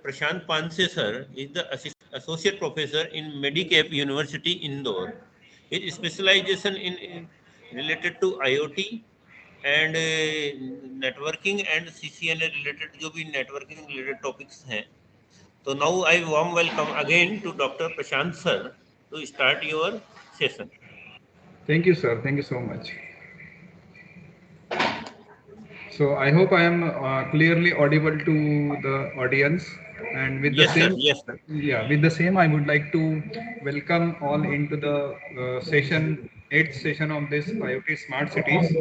Prashant Panse sir is the associate professor in Medicap University, Indore. His specialization in related to IoT and networking and CCNA related जो भी networking related topics हैं. So now I warm welcome again to Dr. Prashant sir to start your session. Thank you, sir. Thank you so much. So I hope I am clearly audible to the audience, and with the Yes sir, same, yes sir. yeah, with the same, I would like to welcome all into the eighth session of this IoT Smart Cities.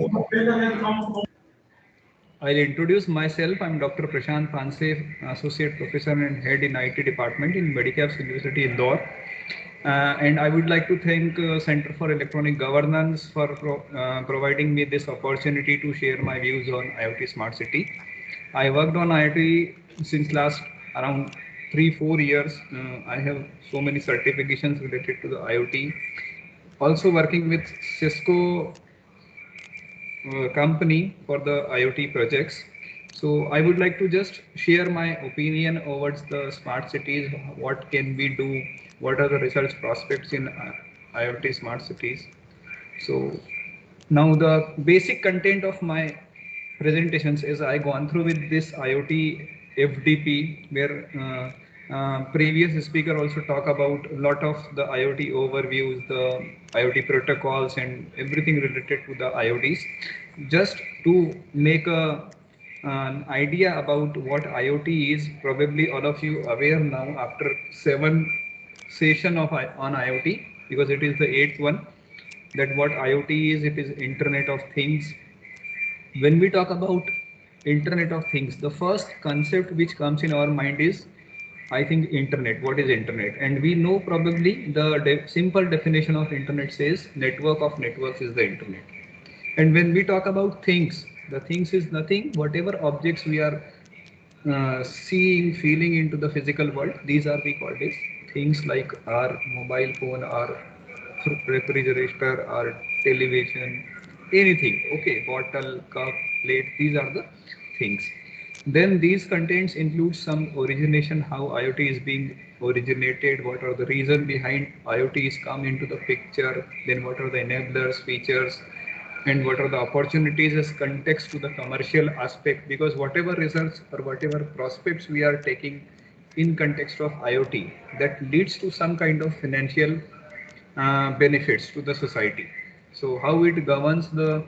I'll introduce myself. I'm Dr. Prashant Panse, Associate Professor and Head in IT Department in Medicaps University, Indore. And I would like to thank Center for Electronic Governance for providing me this opportunity to share my views on IoT Smart City. I worked on IoT since last around 3-4 years. I have so many certifications related to the IoT. Also working with Cisco company for the IoT projects. So I would like to just share my opinion over the smart cities, what can we do, what are the research prospects in IoT smart cities. So now the basic content of my presentations is I gone through with this IoT FDP where previous speaker also talk about a lot of the IoT overviews, the IoT protocols and everything related to the IoTs. Just to make an idea about what IoT is, probably all of you aware now after 7 session of on IoT, because it is the 8th one, that what IoT is. It is Internet of Things. When we talk about Internet of Things, the first concept which comes in our mind is, I think, Internet. What is Internet? And we know probably the simple definition of Internet says network of networks is the Internet. And when we talk about things, the things is nothing, whatever objects we are seeing, feeling into the physical world, these are we called as things, like our mobile phone, our refrigerator, our television, anything. Okay, bottle, cup, plate, these are the things. Then these contents include some origination, how IoT is being originated, what are the reason behind IoT is come into the picture, then what are the enablers, features, and what are the opportunities as context to the commercial aspect, because whatever results or whatever prospects we are taking in context of IoT, that leads to some kind of financial benefits to the society. So how it governs the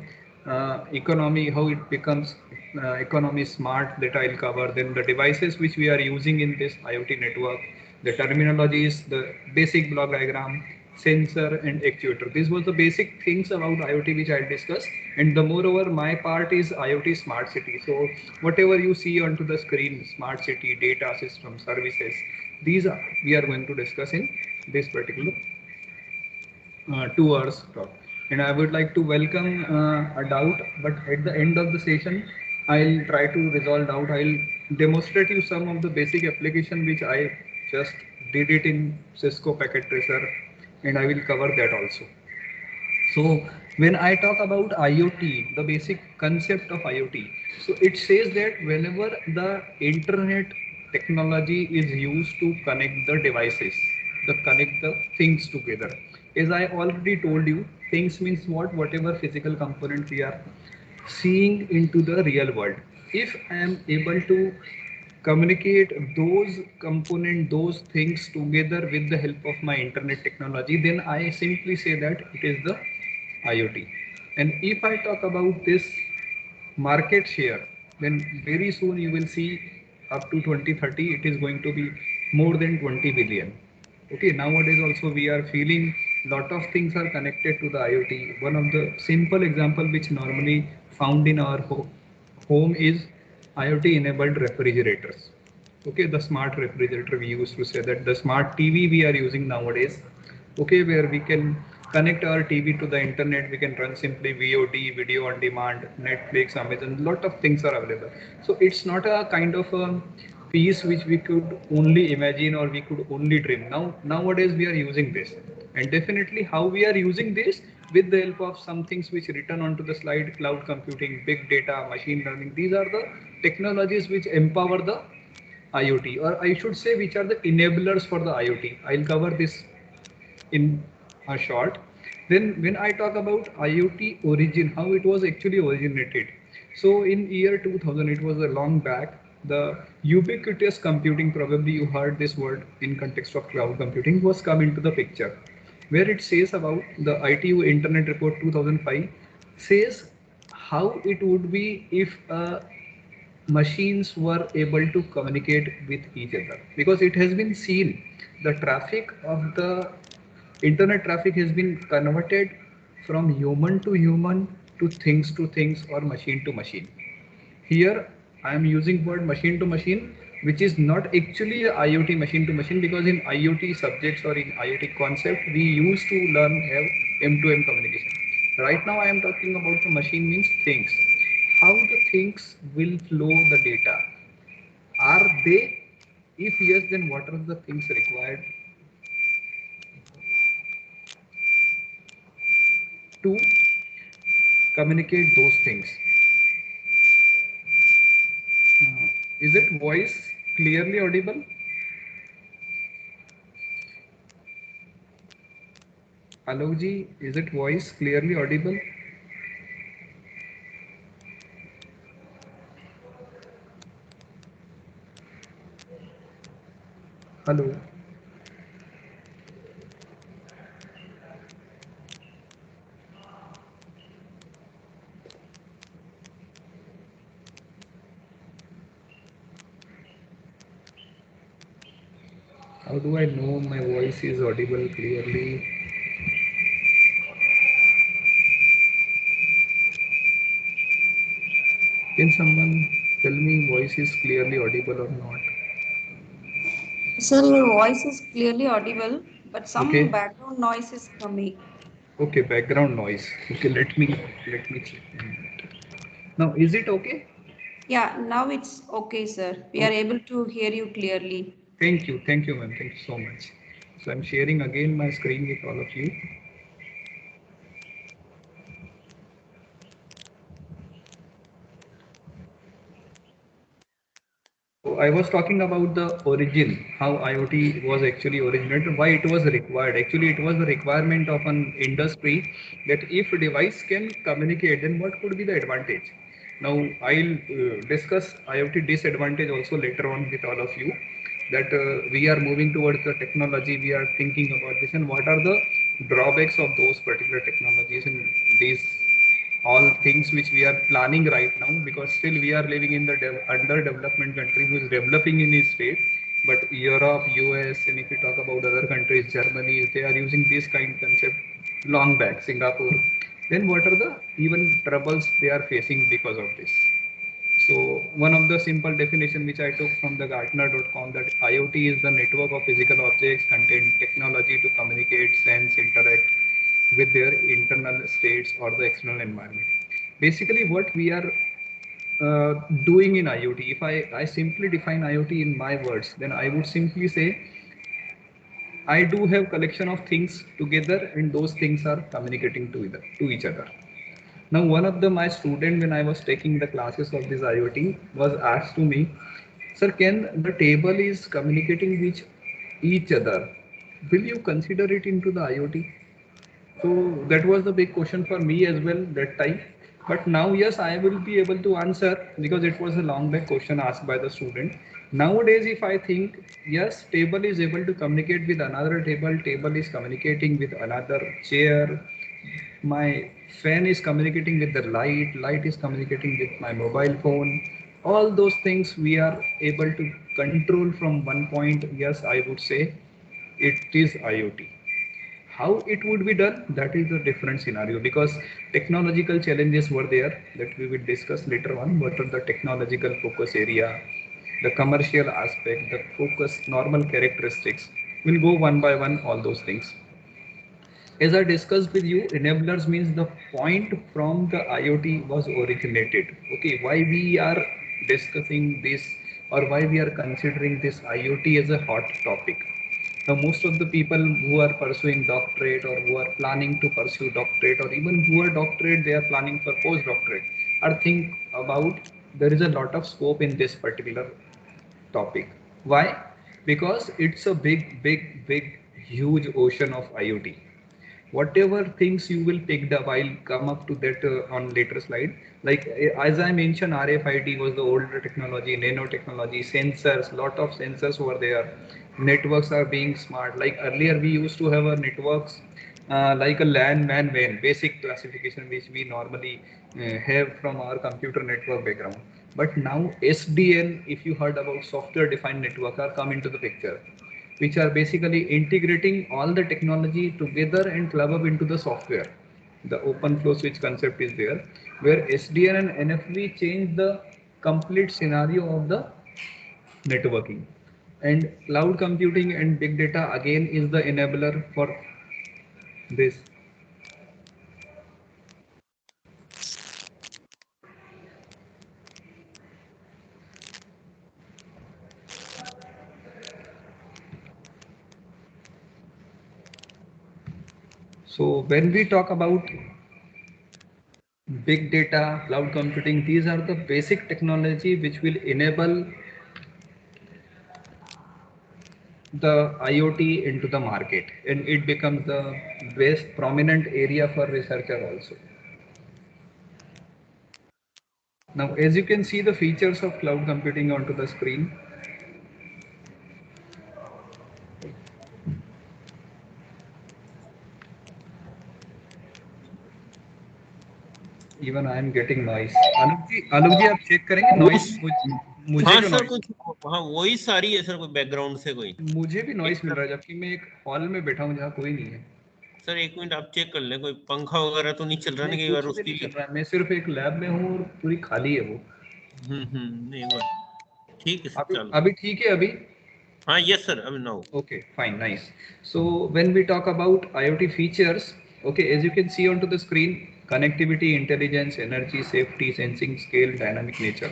economy, how it becomes economy smart, that I'll cover. Then the devices which we are using in this IoT network, the terminologies, the basic block diagram, sensor and actuator. These were the basic things about IoT which I'll discuss. And the moreover, my part is IoT smart city. So whatever you see onto the screen, smart city, data system, services, these are, we are going to discuss in this particular 2 hours talk. And I would like to welcome a doubt, but at the end of the session, I'll try to resolve doubt. I'll demonstrate you some of the basic application which I just did it in Cisco Packet Tracer, and I will cover that also. So when I talk about IoT, the basic concept of IoT, so it says that whenever the internet technology is used to connect the devices, the connect the things together. As I already told you, things means what? Whatever physical component we are seeing into the real world. If I am able to communicate those component, those things together with the help of my internet technology, then I simply say that it is the IoT. And if I talk about this market share, then very soon you will see up to 2030 it is going to be more than 20 billion. Okay, nowadays also we are feeling lot of things are connected to the IoT. One of the simple example which normally found in our home is IoT enabled refrigerators. Okay, the smart refrigerator, we used to say that, the smart TV we are using nowadays. Okay, where we can connect our TV to the internet, we can run simply VOD, video on demand, Netflix, Amazon, lot of things are available. So it's not a kind of a piece which we could only imagine or we could only dream. Nowadays we are using this, and definitely how we are using this, with the help of some things which written onto the slide, cloud computing, big data, machine learning. These are the technologies which empower the IoT, or I should say which are the enablers for the IoT. I'll cover this in a short. Then when I talk about IoT origin, how it was actually originated. So in year 2000, it was a long back, the ubiquitous computing, probably you heard this word in context of cloud computing, was come into the picture, where it says about the ITU Internet Report 2005 says how it would be if machines were able to communicate with each other, because it has been seen the traffic of the internet traffic has been converted from human to human to things or machine to machine. Here I am using word machine to machine, which is not actually a IoT machine to machine, because in IoT subjects or in IoT concept we used to learn have M2M communication. Right now I am talking about the machine means things. How the things will flow the data? Are they? If yes, then what are the things required to communicate those things? Is it voice clearly audible? Alok ji, is it voice clearly audible? Hello. How do I know my voice is audible clearly? Can someone tell me voice is clearly audible or not? Sir, your voice is clearly audible, but some Okay. background noise is coming. Okay, background noise. Okay, let me check. Now, is it okay? Yeah, now it's okay, sir. We are Okay. able to hear you clearly. Thank you, ma'am. Thank you so much. So I'm sharing again my screen with all of you. So I was talking about the origin, how IoT was actually originated, why it was required. Actually, it was the requirement of an industry that if a device can communicate, then what could be the advantage? Now, I'll discuss IoT disadvantage also later on with all of you. That we are moving towards the technology, we are thinking about this, and what are the drawbacks of those particular technologies in these all things which we are planning right now, because still we are living in the underdevelopment country who is developing in his state, but Europe, US, and if we talk about other countries, Germany, they are using this kind of concept long back, Singapore. Then what are the even troubles they are facing because of this? So one of the simple definition which I took from the Gartner.com, that IoT is the network of physical objects contain technology to communicate, sense, interact with their internal states or the external environment. Basically, what we are doing in IoT, if I simply define IoT in my words, then I would simply say I do have collection of things together and those things are communicating to each other. Now, one of my student, when I was taking the classes of this IoT, was asked to me, "Sir, can the table is communicating with each other? Will you consider it into the IoT?" So that was the big question for me as well that time. But now, yes, I will be able to answer, because it was a long back question asked by the student. Nowadays, if I think, yes, table is able to communicate with another table, table is communicating with another chair, my fan is communicating with the light, light is communicating with my mobile phone. All those things we are able to control from one point. Yes, I would say it is IoT. How it would be done, that is a different scenario, because technological challenges were there that we will discuss later on. What are the technological focus area, the commercial aspect, the focus normal characteristics. We'll go one by one all those things. As I discussed with you, enablers means the point from the IoT was originated. Okay, why we are discussing this, or why we are considering this IoT as a hot topic. Now, most of the people who are pursuing doctorate, or who are planning to pursue doctorate, or even who are doctorate, they are planning for postdoctorate, are think about there is a lot of scope in this particular topic. Why? Because it's a big, huge ocean of IoT. Whatever things you will pick up, I'll come up to that on later slide. Like as I mentioned, RFID was the older technology, nanotechnology, sensors, lot of sensors were there. Networks are being smart. Like earlier, we used to have a networks like a LAN, MAN, WAN, basic classification which we normally have from our computer network background. But now SDN, if you heard about software defined network, are come into the picture, which are basically integrating all the technology together and club up into the software. The open flow switch concept is there, where SDN and NFV change the complete scenario of the networking. And cloud computing and big data again is the enabler for this. So when we talk about big data, cloud computing, these are the basic technology which will enable the IoT into the market, and it becomes the best prominent area for researcher also. Now, as you can see the features of cloud computing onto the screen, even I am getting noise. आलोक जी आप check करेंगे noise मुझे हाँ क्यों sir, noise कुछ हाँ voice आ रही है sir, कोई बैकग्राउंड से कोई। मुझे भी नॉइस मिल रहा है जबकि मैं एक हॉल में बैठा हूँ जहाँ कोई नहीं है। सर एक मिनट आप चेक कर लें, कोई पंखा वगैरह तो नहीं चल रहा ना नहीं कई बार कुछ भी उसकी। नहीं चल रहा है, मैं सिर्फ एक लैब में हूँ और पूरी खाली है वो। एक बार ठीक है सर, अभी चलो। अभी ठीक है अभी। हाँ यस सर, अभी now. Okay, fine, nice. So when we talk about IoT features, okay, as you can see onto the screen, connectivity, intelligence, energy, safety, sensing, scale, dynamic nature.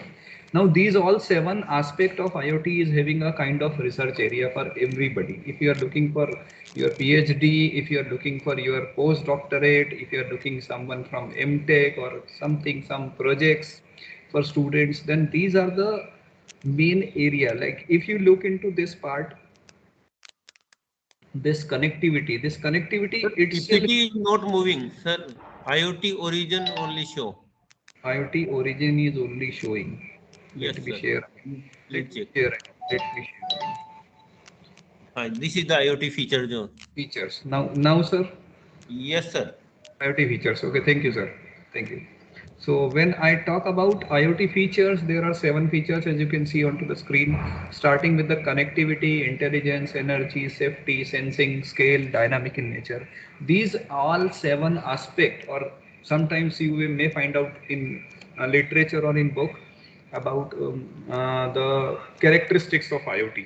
Now these all seven aspect of IoT is having a kind of research area for everybody. If you are looking for your PhD, if you are looking for your postdoctorate, if you are looking someone from MTech or something, some projects for students, then these are the main area. Like if you look into this part, this connectivity Sir, itself, PPT is not moving, sir. IoT origin only show. IoT origin is only showing. Yes, Let me sir. share. Please Let me check. share. Let me share This is the IoT feature zone. features. Now, sir, Yes, sir. IoT features. Okay, thank you, sir. Thank you. So when I talk about IoT features, there are seven features as you can see onto the screen, starting with the connectivity, intelligence, energy, safety, sensing, scale, dynamic in nature. These all seven aspect, or sometimes you may find out in literature or in book about the characteristics of IoT,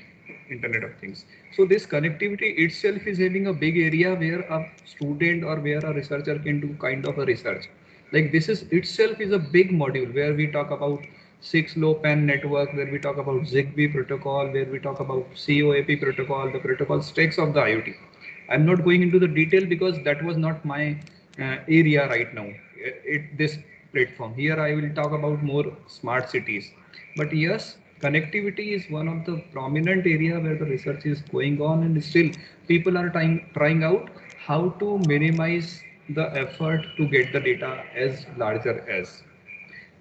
Internet of Things. So this connectivity itself is having a big area where a student or where a researcher can do kind of a research. Like this is itself is a big module where we talk about 6LoWPAN network, where we talk about Zigbee protocol, where we talk about COAP protocol, the protocol stacks of the IoT. I'm not going into the detail because that was not my area right now. This platform here, I will talk about more smart cities. But yes, connectivity is one of the prominent area where the research is going on, and still people are trying out how to minimize the effort to get the data as larger as.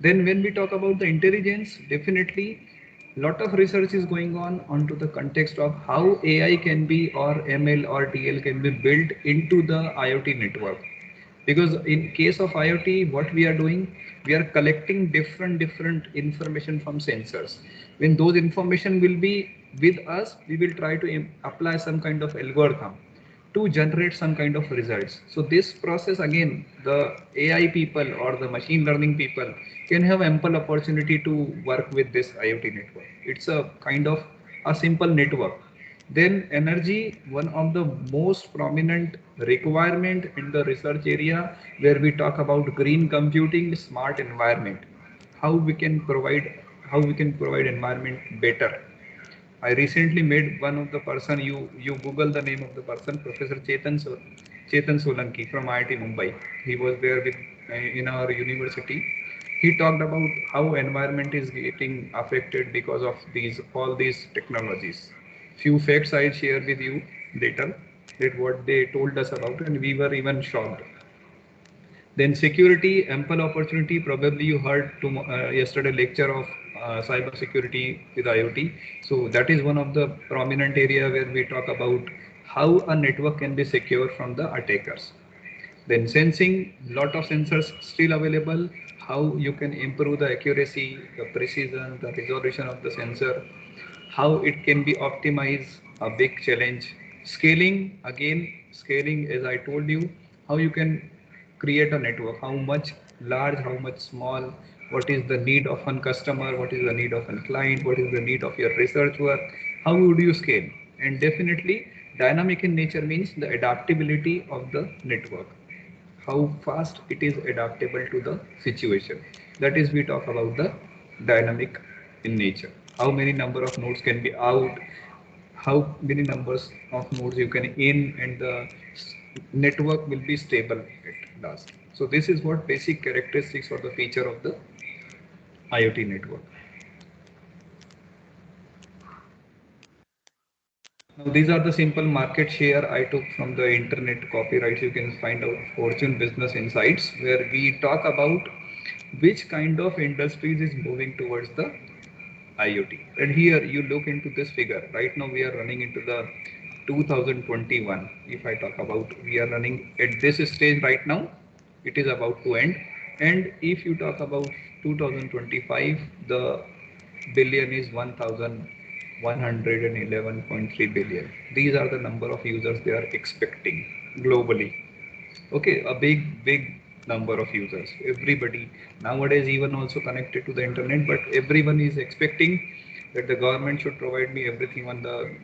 Then when we talk about the intelligence, definitely lot of research is going on onto the context of how AI can be or ML or DL can be built into the IoT network. Because in case of IoT, what we are doing, we are collecting different information from sensors. When those information will be with us, we will try to apply some kind of algorithm to generate some kind of results. So this process again, the AI people or the machine learning people can have ample opportunity to work with this IoT network. It's a kind of a simple network. Then energy, one of the most prominent requirement in the research area where we talk about green computing, smart environment, how we can provide environment better. I recently met one of the person. You Google the name of the person, Professor Chetan Solanki from IIT Mumbai. He was there with in our university. He talked about how environment is getting affected because of all these technologies. Few facts I share with you later, that what they told us about, and we were even shocked. Then security, ample opportunity. Probably you heard yesterday lecture of cyber security with IoT. So that is one of the prominent area where we talk about how a network can be secure from the attackers. Then sensing, lot of sensors still available, how you can improve the accuracy, the precision, the resolution of the sensor, how it can be optimized, a big challenge. Scaling, again, scaling as I told you, how you can create a network, how much large, how much small, what is the need of one customer, what is the need of a client, what is the need of your research work, how would you scale? And definitely dynamic in nature means the adaptability of the network, how fast it is adaptable to the situation. That is, we talk about the dynamic in nature. How many number of nodes can be out, how many numbers of nodes you can in, and the network will be stable at last. So this is what basic characteristics or the feature of the IoT network. Now these are the simple market share I took from the internet copyrights. You can find out Fortune Business Insights, where we talk about which kind of industries is moving towards the IoT. And here you look into this figure. Right now we are running into the 2021. If I talk about, we are running at this stage right now, it is about to end. And if you talk about 2025, the billion is 1111.3 billion. These are the number of users they are expecting globally. Okay, a big number of users. Everybody nowadays even also connected to the internet, but everyone is expecting that the government should provide me everything on the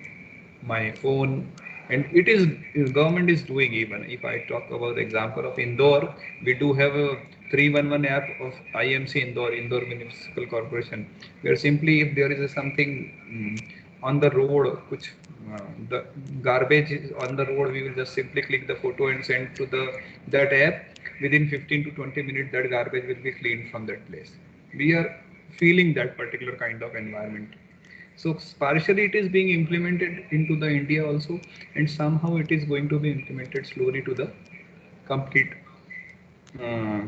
my phone. And it is, government is doing. Even if I talk about the example of Indore, we do have a 311 app of IMC Indore Municipal Corporation, where simply if there is a something on the road, which the garbage is on the road, we will just simply click the photo and send to the that app. Within 15 to 20 minutes, that garbage will be cleaned from that place. We are feeling that particular kind of environment. So partially it is being implemented into the India also, and somehow it is going to be implemented slowly to the complete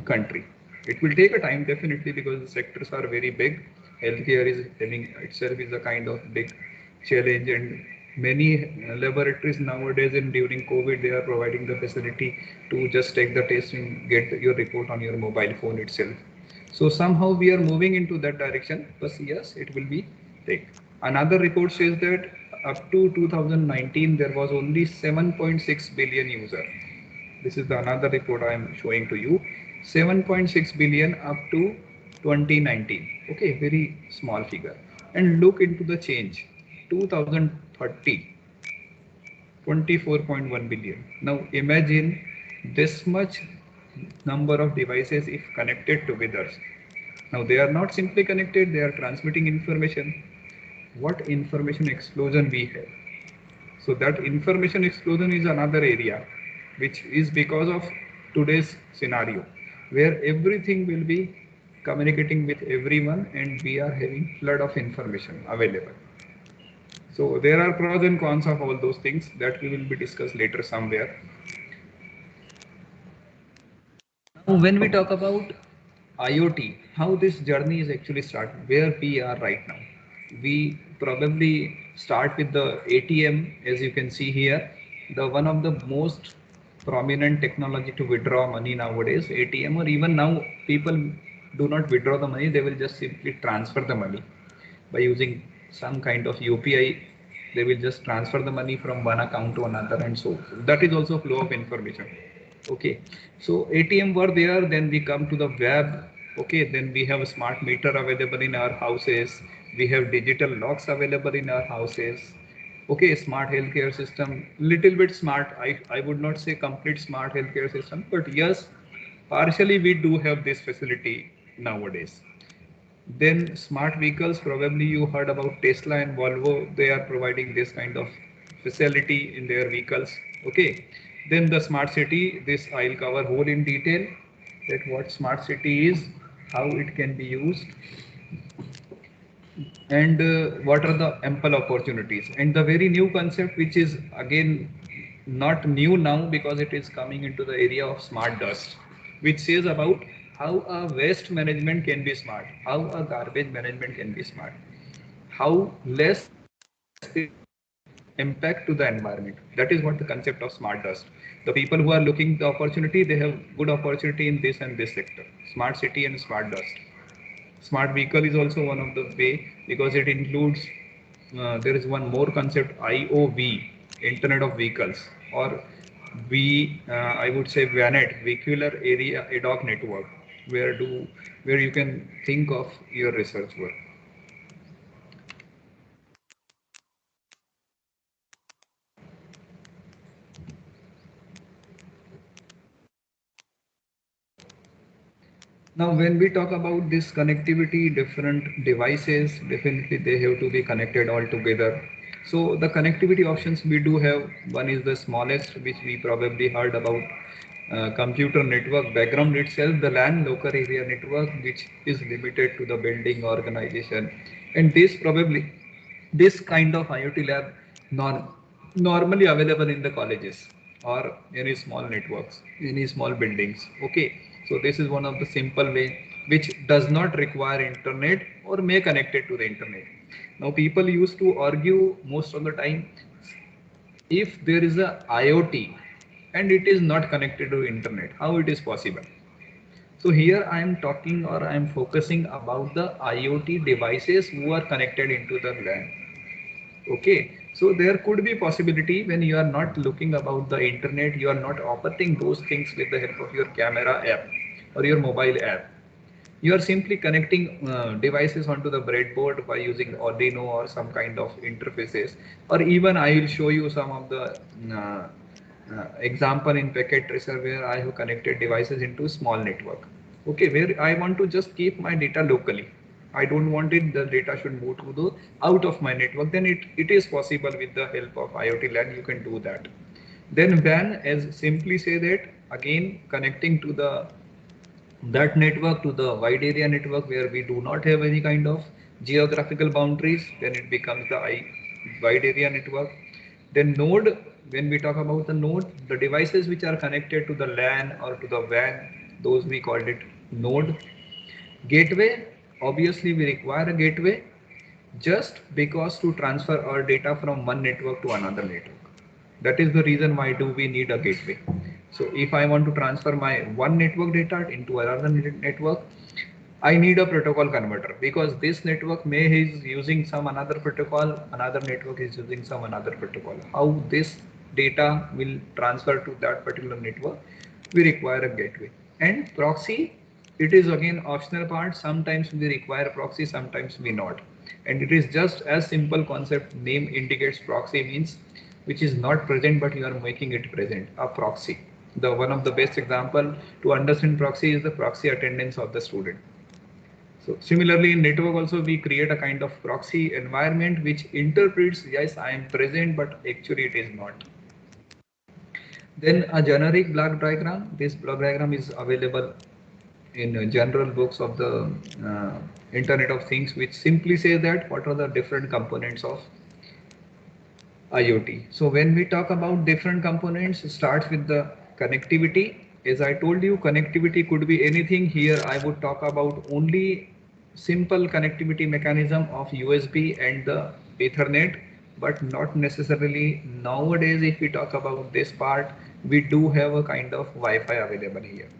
country. It will take a time definitely, because the sectors are very big. Healthcare is having itself is a kind of big challenge, and many laboratories nowadays and during COVID they are providing the facility to just take the test and get your report on your mobile phone itself. So somehow we are moving into that direction, but yes, it will be take. Another report says that up to 2019 there was only 7.6 billion user. This is the another report I am showing to you. 7.6 billion up to 2019. Okay, very small figure. And look into the change. 2030, 24.1 billion. Now imagine this much number of devices if connected together. Now they are not simply connected, they are transmitting information. What information explosion we have? So that information explosion is another area, which is because of today's scenario, where everything will be communicating with everyone and we are having flood of information available. So there are pros and cons of all those things that we will be discussed later somewhere. Now when we talk about IoT, how this journey is actually started, where we are right now. We probably start with the ATM, as you can see here, the one of the most prominent technology to withdraw money nowadays, ATM, or even now people do not withdraw the money, they will just simply transfer the money by using some kind of UPI. They will just transfer the money from one account to another, and so that is also flow of information. Okay, so ATM were there, then we come to the web. Okay, then we have a smart meter available in our houses, we have digital locks available in our houses. Okay, smart healthcare system, little bit smart. I would not say complete smart healthcare system, but yes, partially we do have this facility nowadays. Then smart vehicles, probably you heard about Tesla and Volvo, they are providing this kind of facility in their vehicles. Okay. Then the smart city, this I'll cover whole in detail, that what smart city is, how it can be used, and what are the ample opportunities, and the very new concept which is again not new now because it is coming into the area of smart dust, which says about how a waste management can be smart, how a garbage management can be smart, how less impact to the environment. That is what the concept of smart dust. The people who are looking the opportunity, they have good opportunity in this and this sector, smart city and smart dust. Smart vehicle is also one of the way because it includes, there is one more concept, IOV, Internet of Vehicles, or I would say VANET, Vehicular Area Ad Hoc Network, where you can think of your research work. Now, when we talk about this connectivity, different devices, definitely they have to be connected all together. So the connectivity options we do have, one is the smallest, which we probably heard about, computer network background itself, the LAN, local area network, which is limited to the building organization. And this kind of IoT lab normally available in the colleges or any small networks, any small buildings. Okay, so this is one of the simple way which does not require internet or may connect it to the internet. Now people used to argue most of the time, if there is a IoT and it is not connected to internet, how it is possible? So here I am talking or I am focusing about the IoT devices who are connected into the LAN. Okay, so there could be possibility when you are not looking about the internet, you are not operating those things with the help of your camera app or your mobile app. You are simply connecting devices onto the breadboard by using Arduino or some kind of interfaces, or even I will show you some of the example in Packet Tracer where I have connected devices into small network. Okay, where I want to just keep my data locally. I don't want it, the data should move to the out of my network. Then it is possible with the help of IoT LAN, you can do that. Then WAN, as simply say that, again connecting to the that network to the wide area network where we do not have any kind of geographical boundaries, then it becomes the wide area network. Then node, when we talk about the node, the devices which are connected to the LAN or to the WAN, those we called it node. Gateway, obviously we require a gateway just because to transfer our data from one network to another network. That is the reason why do we need a gateway. So if I want to transfer my one network data into another network, I need a protocol converter because this network may is using some another protocol, another network is using some another protocol. How this data will transfer to that particular network, we require a gateway. And proxy, it is again optional part. Sometimes we require proxy, sometimes we not. And it is just as simple concept, name indicates proxy means which is not present but you are making it present, a proxy. The one of the best example to understand proxy is the proxy attendance of the student. So similarly in network also we create a kind of proxy environment which interprets, yes, I am present, but actually it is not. Then a generic block diagram. This block diagram is available in general books of the Internet of Things, which simply say that what are the different components of IoT. So when we talk about different components, it starts with the connectivity. As I told you, connectivity could be anything. Here I would talk about only simple connectivity mechanism of USB and the Ethernet, but not necessarily nowadays. If we talk about this part, we do have a kind of Wi-Fi available here.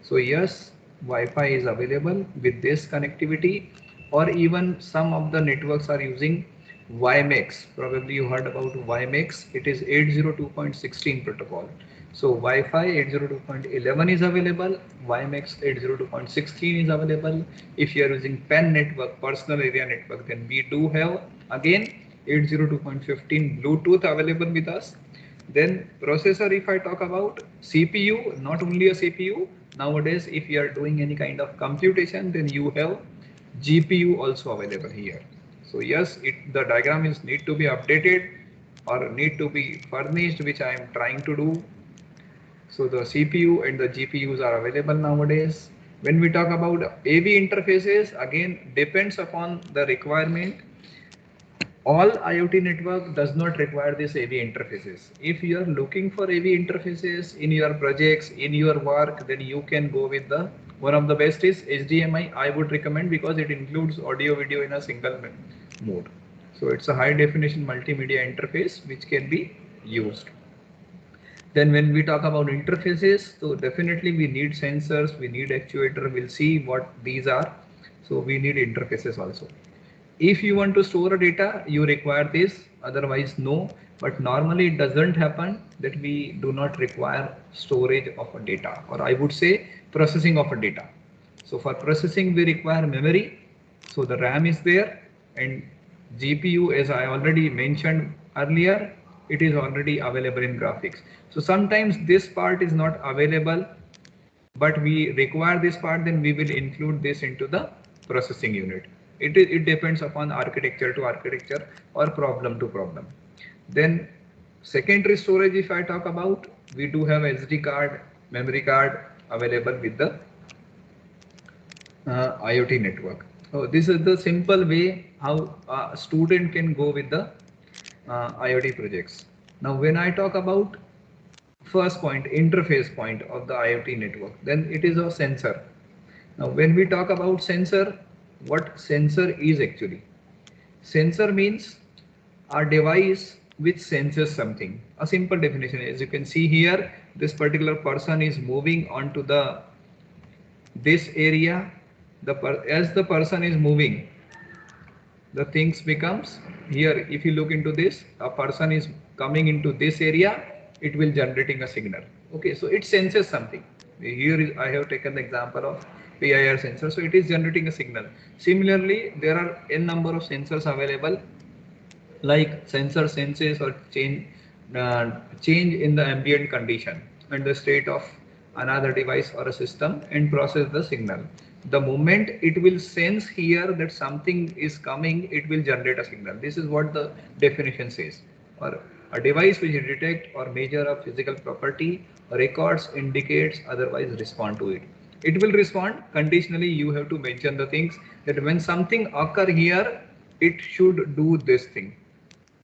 So yes, Wi-Fi is available with this connectivity, or even some of the networks are using WiMAX. Probably you heard about WiMAX. It is 802.16 protocol. So Wi-Fi 802.11 is available. WiMAX 802.16 is available. If you are using PAN network, personal area network, then we do have again 802.15 Bluetooth available with us. Then processor, if I talk about CPU, not only a CPU, nowadays if you are doing any kind of computation, then you have GPU also available here. So yes, the diagram is need to be updated or need to be furnished, which I am trying to do. So the CPU and the GPUs are available nowadays. When we talk about AV interfaces, again depends upon the requirement. All IoT network does not require these AV interfaces. If you are looking for AV interfaces in your projects, in your work, then you can go with the one of the best is HDMI. I would recommend because it includes audio video in a single mode. So it's a high definition multimedia interface which can be used. Then when we talk about interfaces, so definitely we need sensors, we need actuator, we'll see what these are. So we need interfaces also. If you want to store a data, you require this, otherwise no. But normally it doesn't happen that we do not require storage of a data, or I would say processing of a data. So for processing we require memory. So the RAM is there, and GPU, as I already mentioned earlier, it is already available in graphics. So sometimes this part is not available, but we require this part, then we will include this into the processing unit. It depends upon architecture to architecture or problem to problem. Then secondary storage, if I talk about, we do have SD card, memory card available with the IoT network. So this is the simple way how a student can go with the IoT projects. Now when I talk about first point, interface point of the IoT network, then it is a sensor. Now when we talk about sensor, what sensor is actually? Sensor means a device which senses something. A simple definition, as you can see here, this particular person is moving onto this area. As the person is moving, the things becomes here. If you look into this, a person is coming into this area, it will generating a signal. Okay, so it senses something. Here is, I have taken the example of PIR sensor, so it is generating a signal. Similarly, there are n number of sensors available, like sensor senses or change in the ambient condition and the state of another device or a system and process the signal. The moment it will sense here that something is coming, it will generate a signal. This is what the definition says. Or a device which detect or measure a physical property, records, indicates, otherwise respond to it. It will respond conditionally. You have to mention the things that when something occur here, it should do this thing.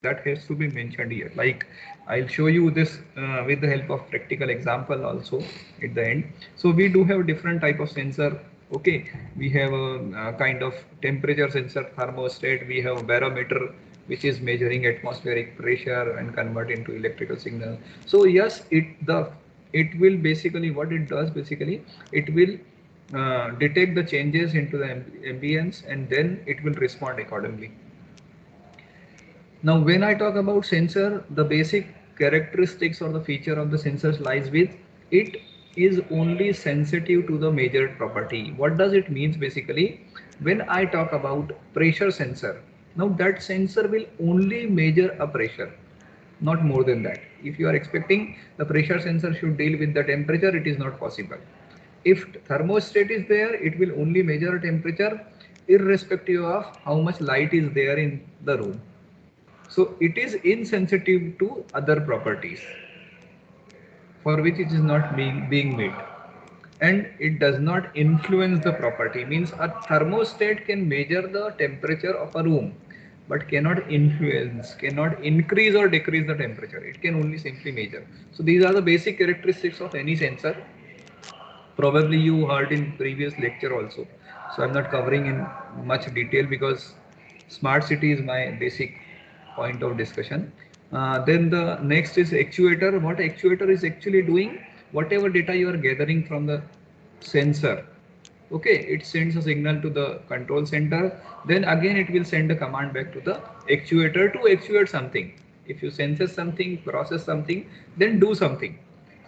That has to be mentioned here. Like I'll show you this with the help of practical example also at the end. So we do have different type of sensor. Okay, we have a kind of temperature sensor, thermostat. We have a barometer, which is measuring atmospheric pressure and convert into electrical signal. So yes, it will basically, what it does basically, it will detect the changes into the ambience and then it will respond accordingly. Now when I talk about sensor, the basic characteristics or the feature of the sensors lies with it is only sensitive to the measured property. What does it mean basically? When I talk about pressure sensor, now that sensor will only measure a pressure, not more than that. If you are expecting the pressure sensor should deal with the temperature, it is not possible. If thermostat is there, it will only measure temperature irrespective of how much light is there in the room. So it is insensitive to other properties for which it is not being made, and it does not influence the property. Means a thermostat can measure the temperature of a room but cannot influence, cannot increase or decrease the temperature. It can only simply measure. So these are the basic characteristics of any sensor. Probably you heard in previous lecture also, so I'm not covering in much detail because smart city is my basic point of discussion. Then the next is actuator. What actuator is actually doing, whatever data you are gathering from the sensor, okay, it sends a signal to the control center, then again it will send a command back to the actuator to actuate something. If you senses something, process something, then do something.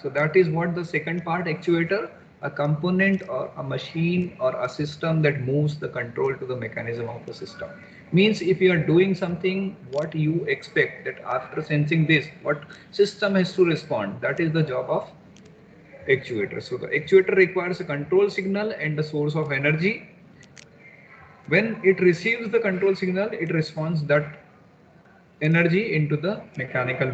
So that is what the second part, actuator, a component or a machine or a system that moves the control to the mechanism of the system. Means if you are doing something, what you expect that after sensing this, what system has to respond, that is the job of actuator. So the actuator requires a control signal and the source of energy. When it receives the control signal, it responds that energy into the mechanical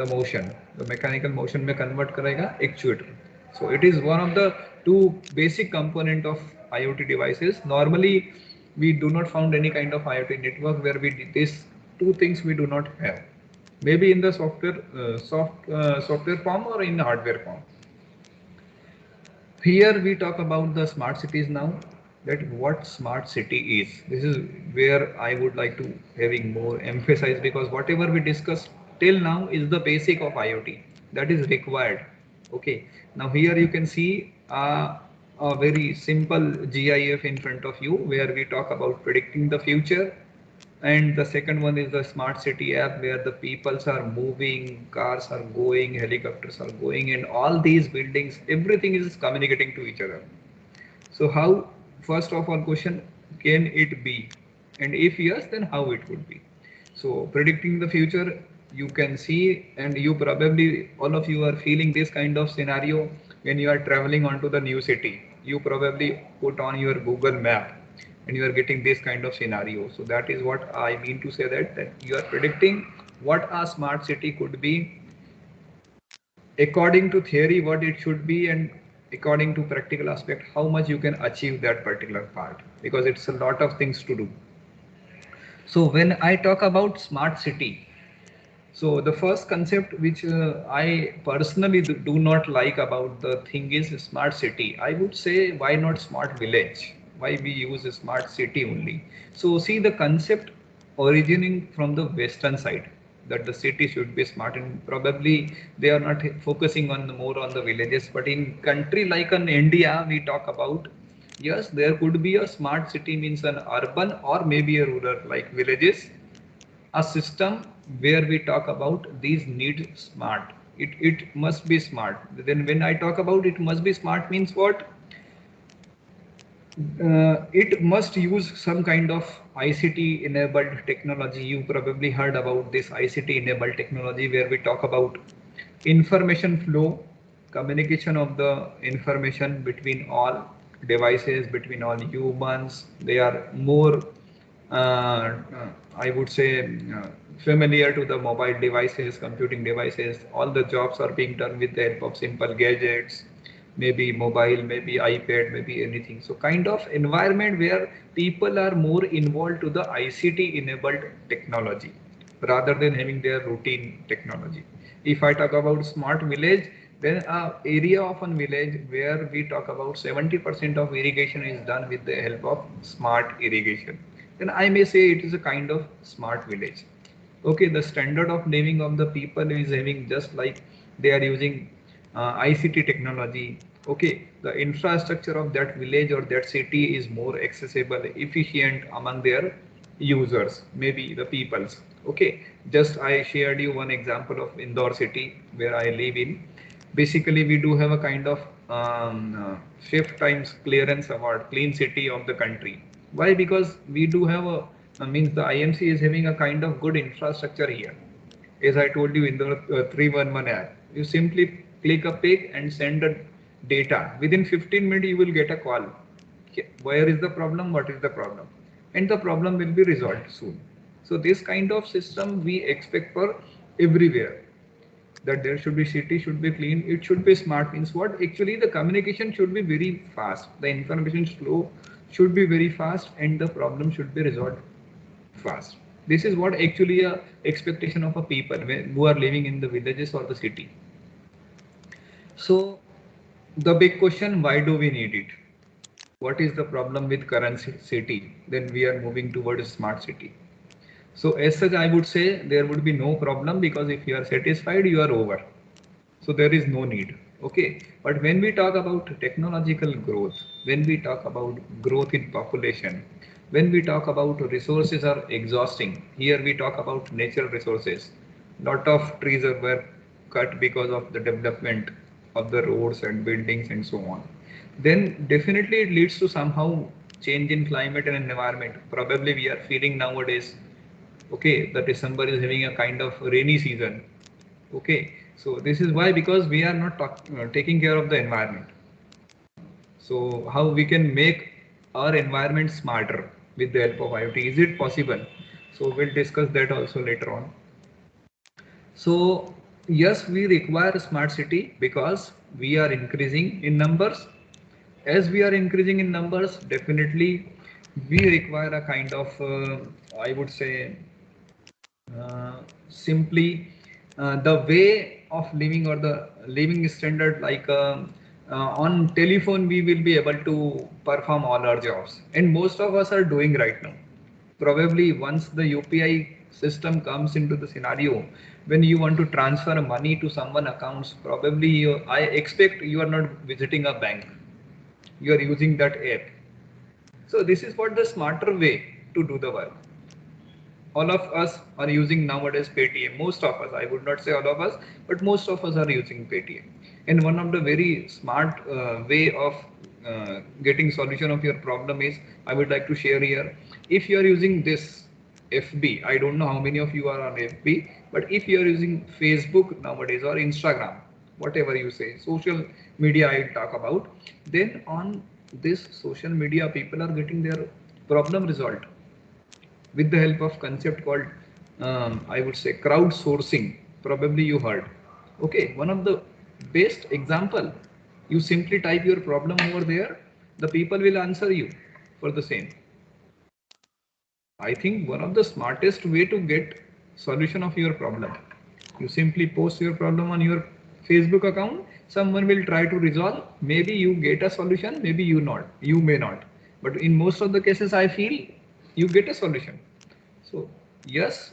motion. The mechanical motion में convert करेगा actuator. So it is one of the two basic component of IoT devices. Normally, we do not found any kind of IoT network where these two things we do not have. Maybe in the software form or in hardware form. Here we talk about the smart cities now, that what smart city is. This is where I would like to having more emphasize, because whatever we discussed till now is the basic of IoT that is required. Okay, now here you can see a very simple GIF in front of you where we talk about predicting the future, and the second one is the smart city app where the peoples are moving, cars are going, helicopters are going, and all these buildings, everything is communicating to each other. So how, first of all question, can it be? And if yes, then how it would be? So predicting the future, you can see, and you probably, all of you are feeling this kind of scenario when you are traveling onto the new city. You probably put on your Google map and you are getting this kind of scenario. So that is what I mean to say, that you are predicting what a smart city could be according to theory, what it should be, and according to practical aspect, how much you can achieve that particular part, because it's a lot of things to do. So when I talk about smart city, so the first concept which I personally do not like about the thing is smart city. I would say, why not smart village? Why we use a smart city only? So see, the concept originating from the western side, that the city should be smart, and probably they are not focusing on more on the villages. But in country like in India, we talk about, yes, there could be a smart city means an urban or maybe a rural like villages, a system where we talk about these need smart. It must be smart. Then when I talk about it must be smart means what? It must use some kind of ICT enabled technology. You probably heard about this ICT enabled technology where we talk about information flow, communication of the information between all devices, between all humans. They are more, I would say, familiar to the mobile devices, computing devices. All the jobs are being done with the help of simple gadgets, maybe mobile, maybe iPad, maybe anything. So kind of environment where people are more involved to the ICT enabled technology rather than having their routine technology. If I talk about smart village, then a area of a village where we talk about 70% of irrigation is done with the help of smart irrigation, then I may say it is a kind of smart village. Okay, the standard of living of the people is having just like they are using ICT technology. Okay, the infrastructure of that village or that city is more accessible, efficient among their users, maybe the peoples. Okay, just I shared you one example of Indore city where I live in. Basically, we do have a kind of fifth times clearance award, clean city of the country. Why? Because we do have a, means the IMC is having a kind of good infrastructure here. As I told you in the 311 app, you simply click a pic and send the data. Within 15 minutes, you will get a call. Where is the problem? What is the problem? And the problem will be resolved soon. So this kind of system we expect for everywhere, that there should be city should be clean, it should be smart means what? Actually the communication should be very fast, the information flow should be very fast, and the problem should be resolved fast. This is what actually a expectation of a people who are living in the villages or the city. So the big question, why do we need it? What is the problem with current city? Then we are moving towards smart city. So as such, I would say there would be no problem, because if you are satisfied, you are over. So there is no need. Okay. But when we talk about technological growth, when we talk about growth in population, when we talk about resources are exhausting, here we talk about natural resources. Lot of trees were cut because of the development of the roads and buildings and so on. Then definitely it leads to somehow change in climate and environment. Probably we are feeling nowadays, okay, the December is having a kind of rainy season. Okay, so this is why, because we are not taking care of the environment. So how we can make our environment smarter with the help of IoT? Is it possible? So we'll discuss that also later on. So yes, we require a smart city because we are increasing in numbers. As we are increasing in numbers, definitely we require a kind of, I would say, simply the way of living or the living standard, like on telephone we will be able to perform all our jobs, and most of us are doing right now. Probably once the UPI system comes into the scenario, when you want to transfer money to someone accounts, probably I expect you are not visiting a bank, you are using that app. So this is what the smarter way to do the work. All of us are using nowadays Paytm. Most of us, I would not say all of us, but most of us are using Paytm. And one of the very smart way of getting solution of your problem is, I would like to share here. If you are using this FB, I don't know how many of you are on FB, but if you are using Facebook nowadays or Instagram, whatever you say, social media I talk about, then on this social media people are getting their problem resolved with the help of concept called I would say crowdsourcing. Probably you heard. Okay, one of the best example, you simply type your problem over there, the people will answer you for the same. I think one of the smartest way to get solution of your problem, you simply post your problem on your Facebook account, someone will try to resolve, maybe you get a solution, maybe you may not, but in most of the cases I feel you get a solution. So yes,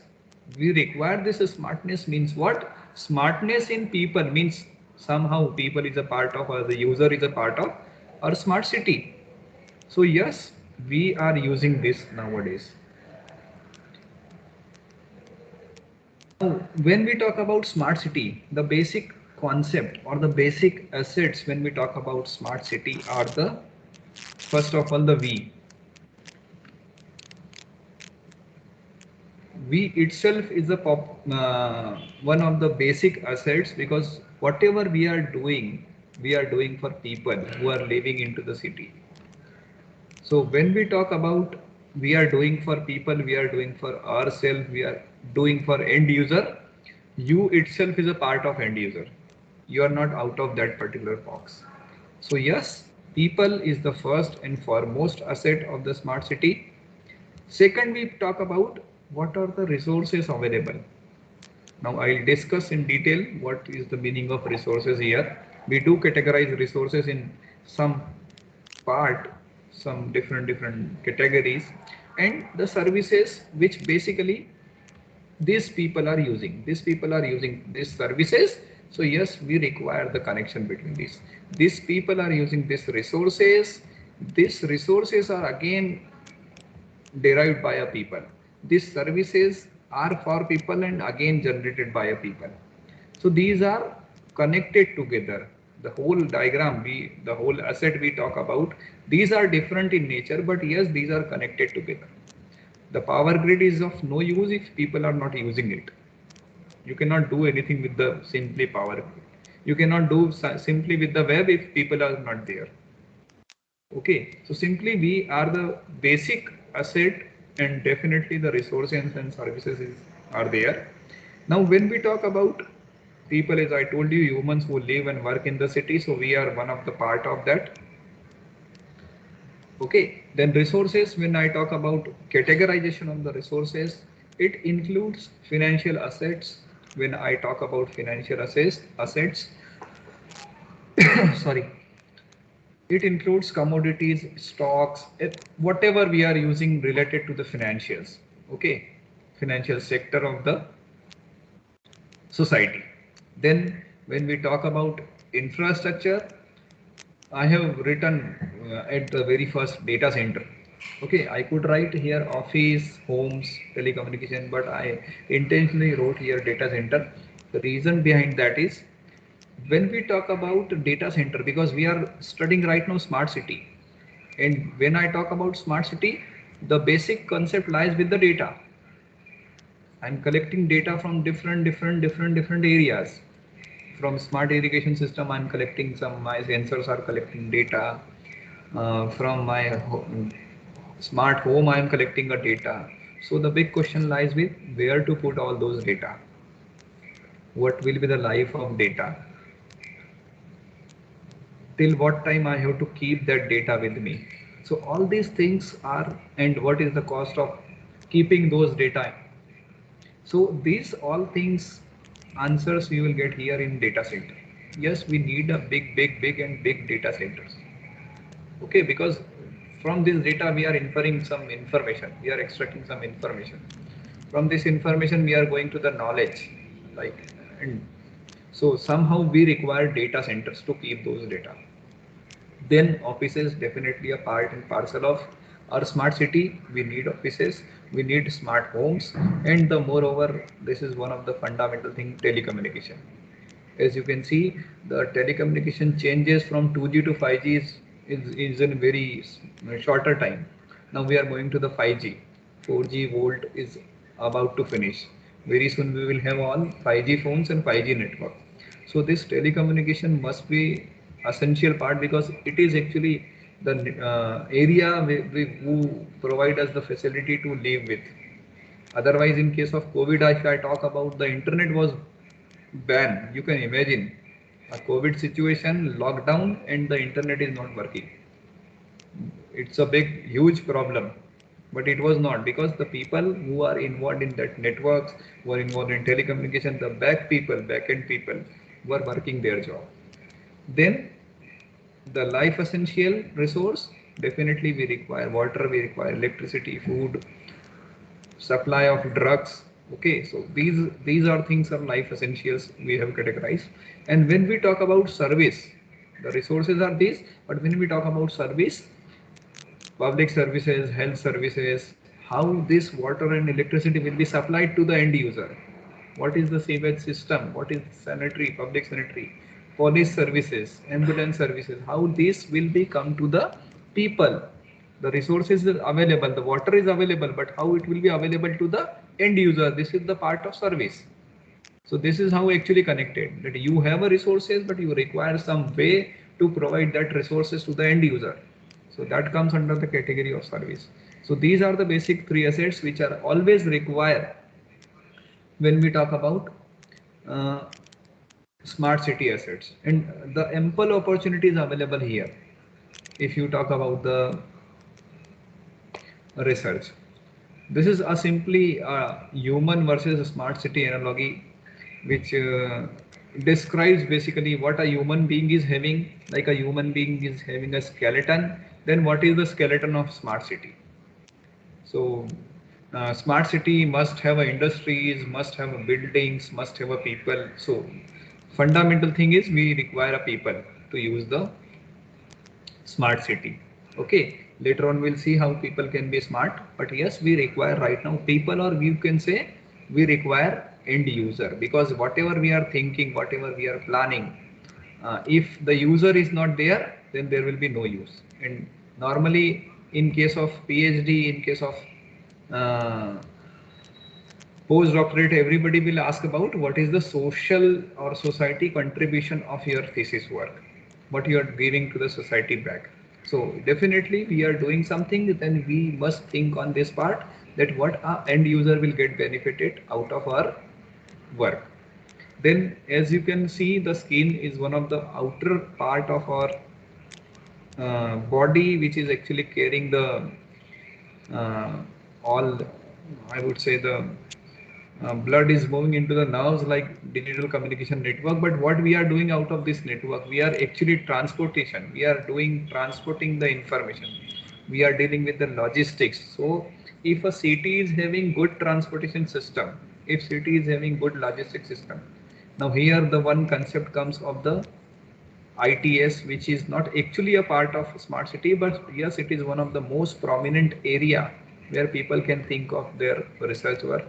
we require this smartness. Means what? Smartness in people means somehow people is a part of, or the user is a part of our smart city. So yes, we are using this nowadays. Now, when we talk about smart city, the basic concept or the basic assets when we talk about smart city are the, first of all, the V. V itself is the one of the basic assets, because whatever we are doing for people who are living into the city. So when we talk about we are doing for people, we are doing for ourselves, we are doing for end user, you itself is a part of end user. You are not out of that particular box. So yes, people is the first and foremost asset of the smart city. Second, we talk about what are the resources available. Now I'll discuss in detail what is the meaning of resources here. We do categorize resources in some part, some different categories, and the services which basically these people are using. These people are using these services. So yes, we require the connection between these. These people are using these resources. These resources are again derived by a people. These services are for people and again generated by a people. So these are connected together. The whole diagram, the whole asset we talk about, these are different in nature, but yes, these are connected together. The power grid is of no use if people are not using it. You cannot do anything with the simply power grid. You cannot do simply with the web if people are not there. Okay, so simply we are the basic asset, and definitely the resources and services are there. Now when we talk about people, as I told you, humans who live and work in the city, so we are one of the part of that. Okay, then resources, when I talk about categorization of the resources, it includes financial assets. When I talk about financial assets, sorry, it includes commodities, stocks, whatever we are using related to the financials. Okay, financial sector of the society. Then when we talk about infrastructure, I have written at the very first data center. Okay, I could write here office, homes, telecommunication, but I intentionally wrote here data center. The reason behind that is, when we talk about data center, because we are studying right now smart city, and when I talk about smart city, the basic concept lies with the data. I'm collecting data from different areas. From smart irrigation system, I'm collecting some, my sensors are collecting data. From my smart home, I'm collecting a data. So the big question lies with where to put all those data. What will be the life of data? till what time I have to keep that data with me. So all these things are, and what is the cost of keeping those data. So these all things answers you will get here in data center. Yes, we need a big and big data centers. Okay, because from this data we are inferring some information, we are extracting some information. From this information we are going to the knowledge, like, and so somehow we require data centers to keep those data. Then offices definitely a part and parcel of our smart city. We need offices, we need smart homes, and the moreover, this is one of the fundamental thing, telecommunication. As you can see, the telecommunication changes from 2G to 5G is in very shorter time. Now we are going to the 5G. 4G Volt is about to finish. Very soon we will have all 5G phones and 5G network. So this telecommunication must be essential part, because it is actually the area who provide us the facility to live with. Otherwise, in case of COVID, if I talk about, the internet was banned. You can imagine a COVID situation, lockdown, and the internet is not working. It's a big, huge problem. But it was not, because the people who are involved in that networks, who are involved in telecommunication, the back end people were working their job. Then the life essential resource, definitely we require water, we require electricity, food, supply of drugs. Okay, so these are things are life essentials we have categorized. And when we talk about service, the resources are these, but when we talk about service, public services, health services, how this water and electricity will be supplied to the end user, what is the sewage system, what is sanitary, public sanitary, police services, ambulance services, how this will be come to the people. The resources is available, the water is available, but how it will be available to the end user, this is the part of service. So this is how actually connected, that you have a resources, but you require some way to provide that resources to the end user. So that comes under the category of service. So these are the basic three assets which are always required when we talk about uh, smart city assets, and the ample opportunities available here. If you talk about the research, this is a simply human versus smart city analogy, which describes basically what a human being is having. Like a human being is having a skeleton, then what is the skeleton of smart city? So smart city must have a industries, must have a buildings, must have a people. So fundamental thing is we require a people to use the smart city. Okay, later on we'll see how people can be smart, but yes, we require right now people, or you can say we require end user, because whatever we are thinking, whatever we are planning, if the user is not there, then there will be no use. And normally in case of PhD, in case of uh, postdoctorate, everybody will ask about what is the social or society contribution of your thesis work, what you are giving to the society back. So definitely we are doing something, then we must think on this part, that what our end user will get benefited out of our work. Then as you can see, the skin is one of the outer part of our body, which is actually carrying the uh, all, I would say, the blood is moving into the nerves like digital communication network. But what we are doing out of this network, we are actually transportation, we are doing transporting the information, we are dealing with the logistics. So if a city is having good transportation system, if city is having good logistic system, now here the one concept comes of the ITS, which is not actually a part of smart city, but yes, it is one of the most prominent area where people can think of their research work,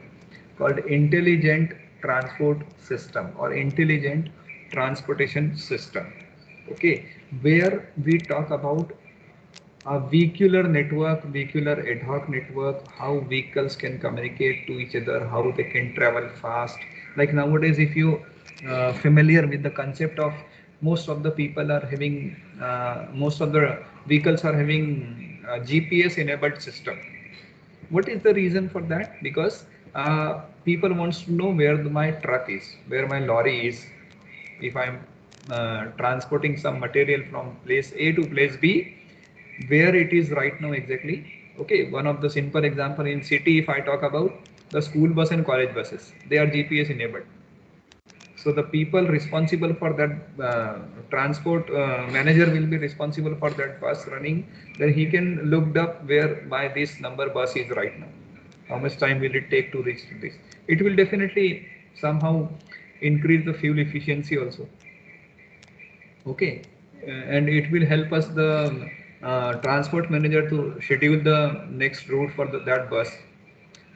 called intelligent transport system or intelligent transportation system. Okay, where we talk about a vehicular network, vehicular ad hoc network, how vehicles can communicate to each other, how they can travel fast. Like nowadays, if you familiar with the concept of, most of the people are having, most of the vehicles are having GPS enabled system. What is the reason for that? Because people wants to know where my truck is, where my lorry is, if I'm transporting some material from place A to place B, where it is right now exactly. Okay, one of the simple example in city, if I talk about the school bus and college buses, they are GPS enabled. So the people responsible for that transport manager will be responsible for that bus running. Then he can look up where by this number bus is right now. How much time will it take to reach to this? It will definitely somehow increase the fuel efficiency also. Okay, and it will help us the transport manager to schedule the next route for that bus.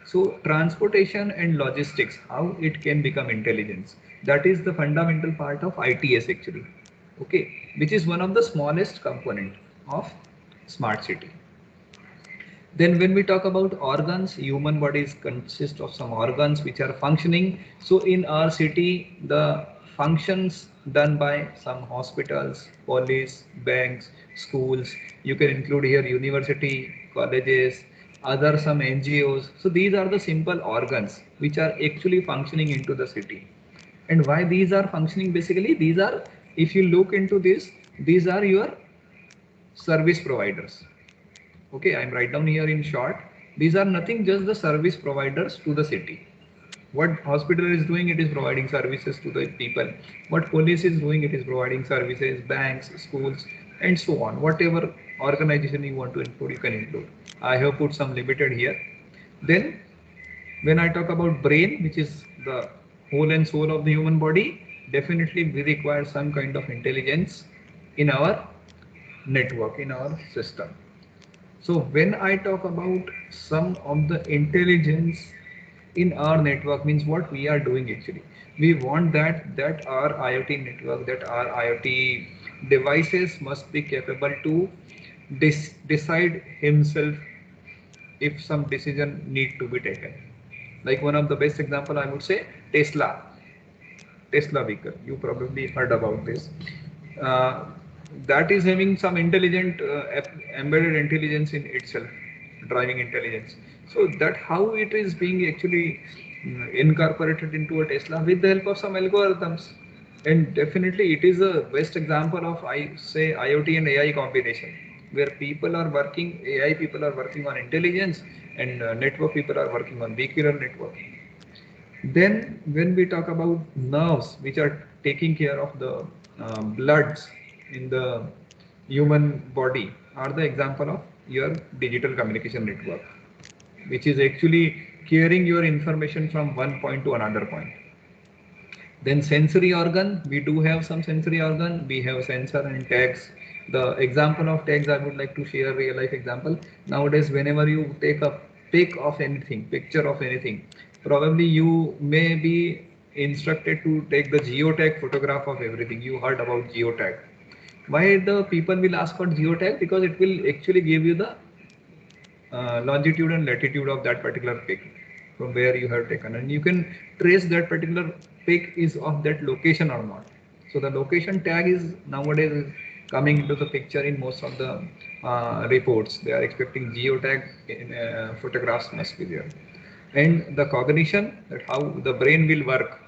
So transportation and logistics, how it can become intelligence. That is the fundamental part of ITS actually. Okay, which is one of the smallest component of smart city. Then when we talk about organs, human bodies consist of some organs which are functioning. So in our city, the functions done by some hospitals, police, banks, schools, you can include here university, colleges, other some NGOs. So these are the simple organs which are actually functioning into the city. And why these are functioning? Basically, these are, if you look into this, these are your service providers. Okay, I'm write down here in short. These are nothing, just the service providers to the city. What hospital is doing, it is providing services to the people. What police is doing, it is providing services, banks, schools, and so on. Whatever organization you want to include, you can include. I have put some limited here. Then when I talk about brain, which is the whole and soul of the human body, definitely we require some kind of intelligence in our network, in our system. So when I talk about some of the intelligence in our network, means what we are doing actually. We want that our IoT network, that our IoT devices must be capable to decide himself if some decision need to be taken. Like one of the best example I would say Tesla vehicle. You probably heard about this. Uh, that is having some intelligent embedded intelligence in itself, driving intelligence. So that how it is being actually incorporated into a Tesla with the help of some algorithms. And definitely it is a best example of, I say, IoT and AI combination, where people are working, AI people are working on intelligence, and network people are working on vehicular networking. Then when we talk about nerves, which are taking care of the bloods in the human body, are the example of your digital communication network, which is actually carrying your information from one point to another point. Then sensory organ, we do have some sensory organ. We have sensor and tags. The example of tags, I would like to share a real life example. Nowadays, whenever you take a pic of anything, picture of anything, probably you may be instructed to take the geotag photograph of everything. You heard about geotag. Why the people will ask for geotag? Because it will actually give you the longitude and latitude of that particular pic from where you have taken, and you can trace that particular pic is of that location or not. So the location tag is nowadays is coming into the picture in most of the reports. They are expecting geotag in, photographs must be there. And the cognition, that how the brain will work,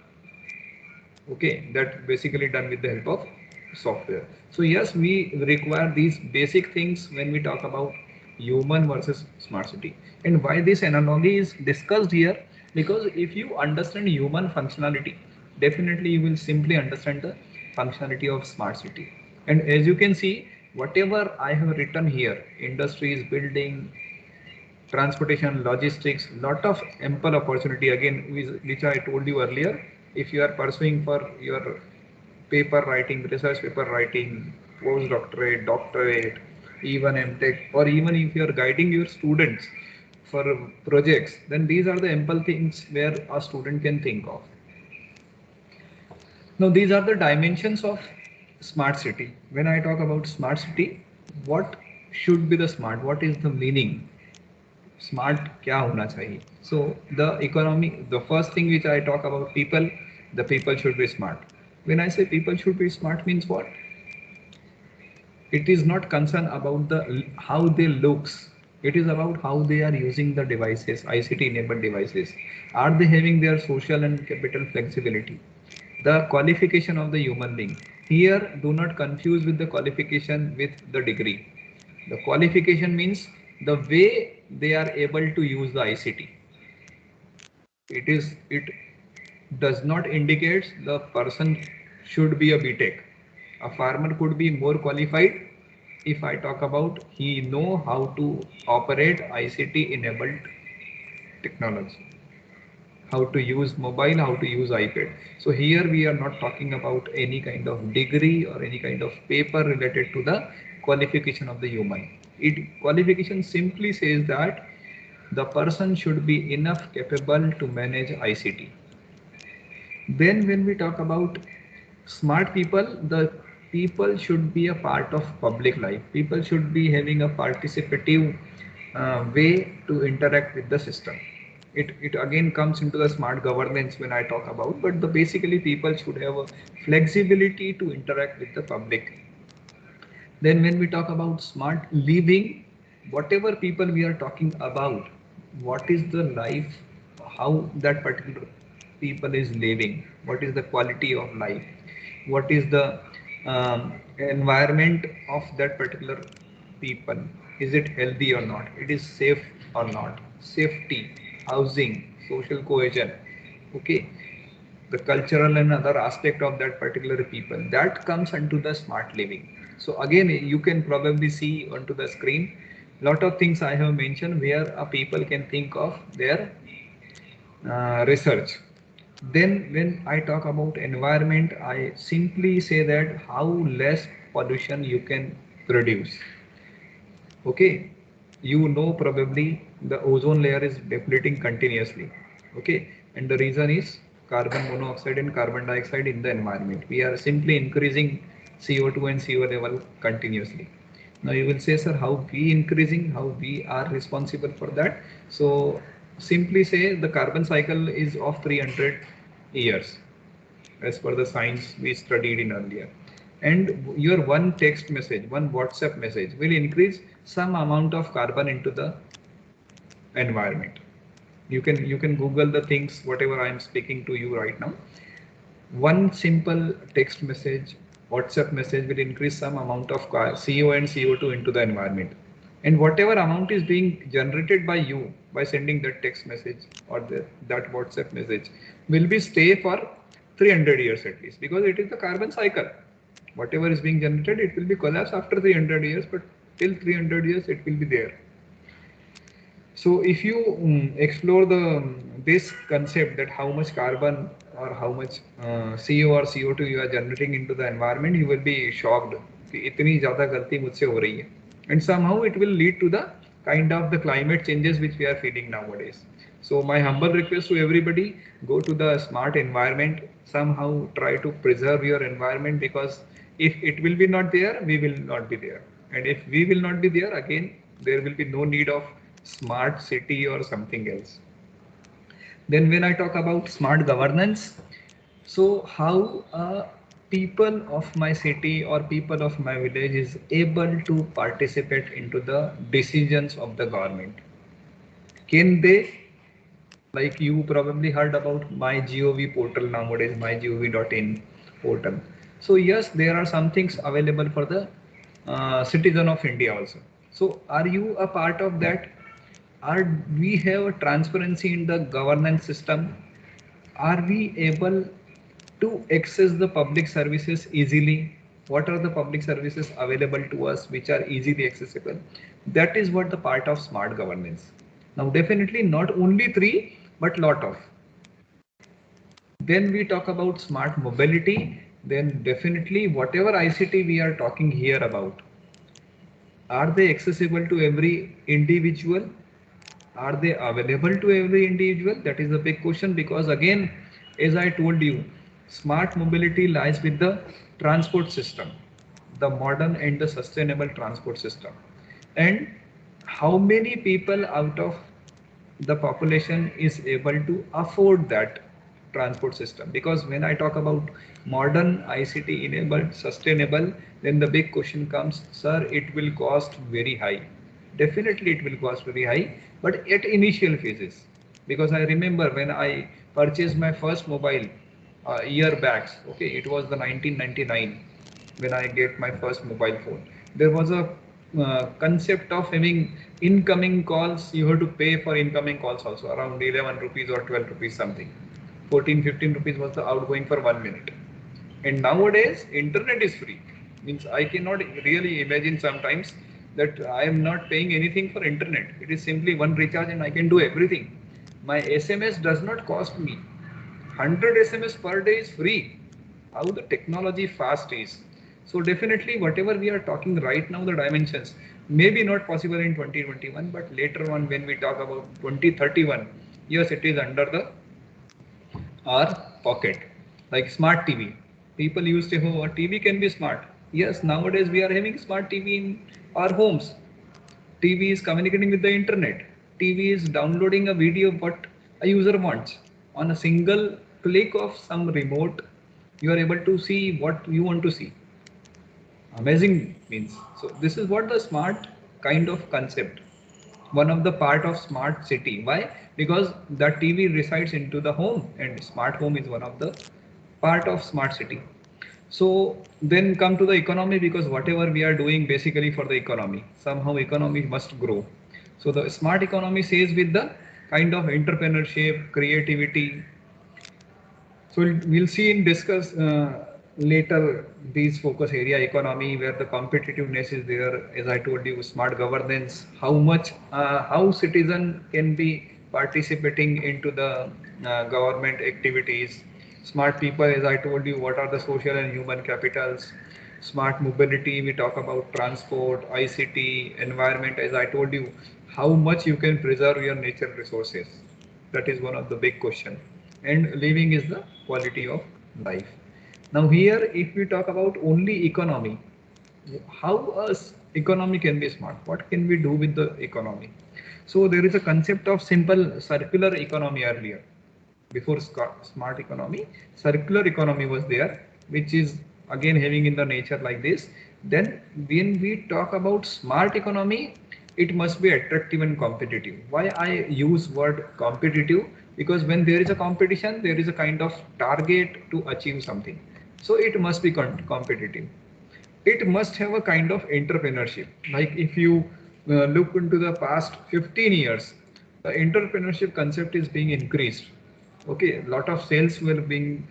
okay, that basically done with the help of software. So yes, we require these basic things when we talk about human versus smart city. And why this analogy is discussed here, because if you understand human functionality, definitely you will simply understand the functionality of smart city. And as you can see, whatever I have written here, industries, building, transportation, logistics, lot of ample opportunity again, which I told you earlier. If you are pursuing for your paper writing, research paper writing, postdoctorate, doctorate, even MTech, or even if you are guiding your students for projects, then these are the ample things where a student can think of. Now these are the dimensions of smart city. When I talk about smart city, what should be the smart? What is the meaning? Smart क्या होना चाहिए? So the economy, the first thing which I talk about people, the people should be smart. When I say people should be smart means what? It is not concern about the how they looks. It is about how they are using the devices, ICT enabled devices. Are they having their social and capital flexibility? The qualification of the human being. Here, do not confuse with the qualification with the degree. The qualification means the way they are able to use the ICT. It does not indicate the person should be a BTech. A farmer could be more qualified if I talk about he know how to operate ICT enabled technology, how to use mobile, how to use iPad. So here we are not talking about any kind of degree or any kind of paper related to the qualification of the human. It qualification simply says that the person should be enough capable to manage ICT. Then when we talk about smart people, the people should be a part of public life. People should be having a participative way to interact with the system. It again comes into the smart governance when I talk about, but the basically people should have a flexibility to interact with the public. Then when we talk about smart living, whatever people we are talking about, what is the life, how that particular people is living, what is the quality of life, what is the environment of that particular people, is it healthy or not, it is safe or not, safety, housing, social cohesion, okay, the cultural and other aspect of that particular people, that comes into the smart living. So again, you can probably see onto the screen lot of things I have mentioned where a people can think of their research. Then when I talk about environment, I simply say that how less pollution you can produce. Okay, you know probably the ozone layer is depleting continuously. Okay, and the reason is carbon monoxide and carbon dioxide in the environment. We are simply increasing CO2 and CO level continuously. Now you will say, sir, how we increasing, how we are responsible for that? So simply say the carbon cycle is of 300 years as per the science we studied in earlier. And your one text message, one WhatsApp message will increase some amount of carbon into the environment. You can Google the things whatever I am speaking to you right now. One simple text message, WhatsApp message will increase some amount of CO and CO2 into the environment. And whatever amount is being generated by you by sending that text message or that WhatsApp message will be stay for 300 years at least, because it is the carbon cycle. Whatever is being generated, it will be collapsed after 300 years, but till 300 years it will be there. So if you explore this concept that how much carbon or how much CO or CO2 you are generating into the environment, you will be shocked कि इतनी ज़्यादा गलती मुझसे हो रही है. And somehow it will lead to the kind of the climate changes which we are feeling nowadays. So my humble request to everybody, go to the smart environment, somehow try to preserve your environment, because if it will be not there, we will not be there. And if we will not be there, again, there will be no need of smart city or something else. Then when I talk about smart governance, so how people of my city or people of my village is able to participate into the decisions of the government? Can they, like you probably heard about MyGov portal nowadays, mygov.in portal. So yes, there are some things available for the citizen of India also. So are you a part of that? Are we have a transparency in the governance system? Are we able to access the public services easily? What are the public services available to us which are easily accessible? That is what the part of smart governance. Now definitely not only three, but lot of. Then we talk about smart mobility, then definitely whatever ICT we are talking here about, are they accessible to every individual? Are they available to every individual? That is a big question, because again, as I told you, smart mobility lies with the transport system, the modern and the sustainable transport system. And how many people out of the population is able to afford that transport system? Because when I talk about modern ICT enabled sustainable, then the big question comes, sir, it will cost very high. Definitely it will cost very high, but at initial phases. Because I remember when I purchased my first mobile year back, okay, it was the 1999. when I get my first mobile phone. There was a concept of having incoming calls. You have to pay for incoming calls also, around 11 rupees or 12 rupees something. 14, 15 rupees was the outgoing for 1 minute. And nowadays, internet is free. Means I cannot really imagine sometimes that I am not paying anything for internet. It is simply one recharge and I can do everything. My SMS does not cost me. 100 SMS per day is free. How the technology fast is. So definitely whatever we are talking right now, the dimensions, maybe not possible in 2021, but later on when we talk about 2031, yes, it is under the our pocket. Like smart TV. People used to say, oh, a TV can be smart. Yes, nowadays we are having smart TV in our homes. TV is communicating with the internet. TV is downloading a video what a user wants. On a single click of some remote, you are able to see what you want to see. Amazing means. So this is what the smart kind of concept. One of the part of smart city. Why? Because the TV resides into the home and smart home is one of the part of smart city. So then come to the economy, because whatever we are doing basically for the economy, somehow economy must grow. So the smart economy says with the kind of entrepreneurship, creativity. So we'll see and discuss later these focus area economy where the competitiveness is there. As I told you, smart governance, how much, how citizen can be participating into the government activities. Smart people, as I told you, what are the social and human capitals. Smart mobility, we talk about transport, ICT, environment, as I told you, how much you can preserve your natural resources. That is one of the big question. And living is the quality of life. Now here, if we talk about only economy, how a economy can be smart? What can we do with the economy? So there is a concept of simple circular economy earlier. Before smart economy, circular economy was there, which is again having in the nature like this. Then when we talk about smart economy, it must be attractive and competitive. Why I use word competitive? Because when there is a competition, there is a kind of target to achieve something. So it must be competitive. It must have a kind of entrepreneurship. Like if you look into the past 15 years, the entrepreneurship concept is being increased. Okay, a lot of sales were being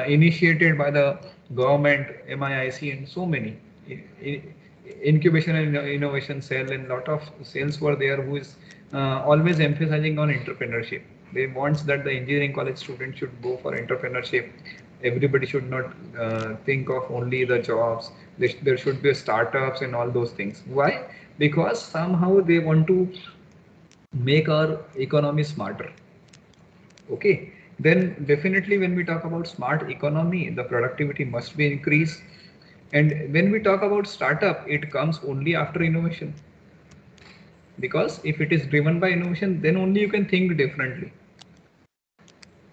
initiated by the government, MIIC, and so many incubation and innovation cell, and lot of sales were there who is always emphasizing on entrepreneurship. They wants that the engineering college students should go for entrepreneurship. Everybody should not think of only the jobs. There should be startups and all those things. Why? Because somehow they want to make our economy smarter. Okay, then definitely when we talk about smart economy, the productivity must be increased. And when we talk about startup, it comes only after innovation. Because if it is driven by innovation, then only you can think differently.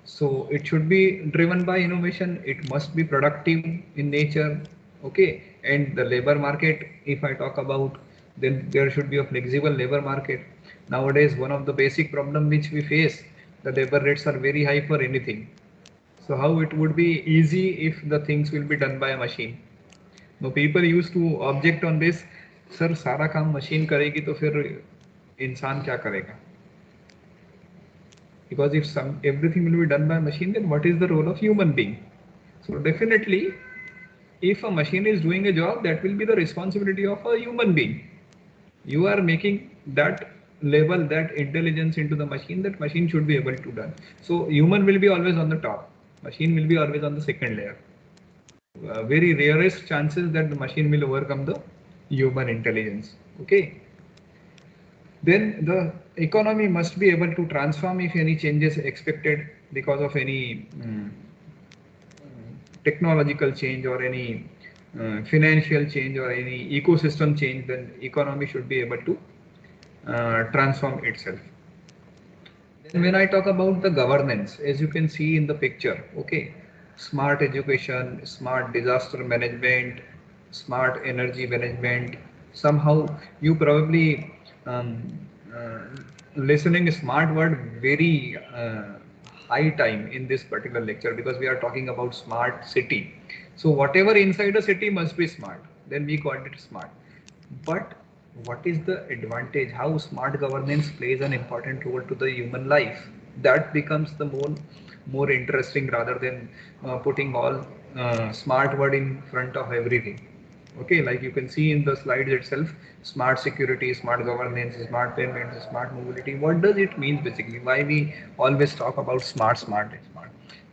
So it should be driven by innovation. It must be productive in nature. Okay, and the labor market, if I talk about, then there should be a flexible labor market. Nowadays, one of the basic problem which we face, the labor rates are very high for anything. So how it would be easy if the things will be done by a machine? No, people used to object on this. Sir, सारा काम machine करेगी तो फिर इंसान क्या करेगा? Because if everything will be done by machine, then what is the role of human being? So definitely, if a machine is doing a job, that will be the responsibility of a human being. You are making that level, that intelligence into the machine, that machine should be able to done. So human will be always on the top, machine will be always on the second layer. Very rarest chances that the machine will overcome the human intelligence. Okay. Then the economy must be able to transform if any changes expected because of any technological change or any financial change or any ecosystem change. Then economy should be able to transform itself. Then when I talk about the governance, as you can see in the picture, okay, smart education, smart disaster management, smart energy management. Somehow you probably listening smart word very high time in this particular lecture, because we are talking about smart city. So whatever inside a city must be smart. Then we call it smart. But what is the advantage? How smart governance plays an important role to the human life? That becomes the more interesting rather than putting all smart word in front of everything. Okay, like you can see in the slides itself, smart security, smart governance, smart payments, smart mobility. What does it mean basically? Why we always talk about smart?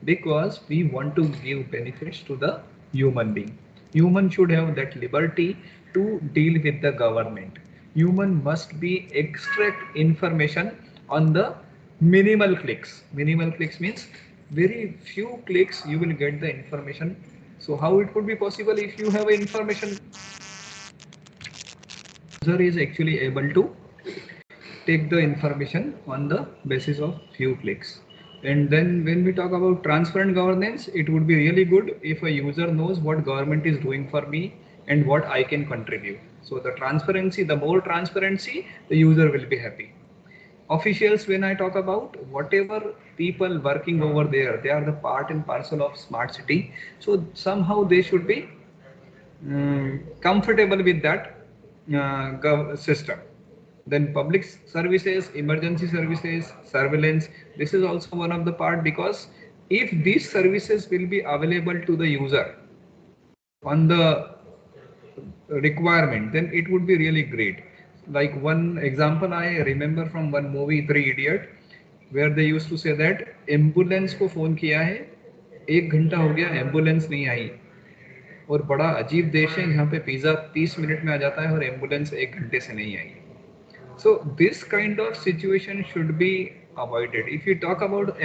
Because we want to give benefits to the human being. Human should have that liberty to deal with the government. Human must be extract information on the minimal clicks. Minimal clicks means very few clicks you will get the information. So how it could be possible if you have information? User is actually able to take the information on the basis of few clicks. And then when we talk about transparent governance, it would be really good if a user knows what government is doing for me and what I can contribute. So the transparency, the more transparency, the user will be happy. Officials, when I talk about whatever people working over there, they are the part and parcel of smart city. So somehow they should be comfortable with that system. Then public services, emergency services, surveillance, this is also one of the part, because if these services will be available to the user on the requirement, then it would be really great. Like one example I remember from one movie, Three Idiot, where they used to say that ambulance को phone किया है, 1 घंटा हो गया, ambulance नहीं आई. और बड़ा अजीब देश है, यहाँ पे पिज्जा 30 मिनट में आ जाता है और एम्बुलेंस 1 घंटे से नहीं आई. So this kind of situation should be avoided. If you talk about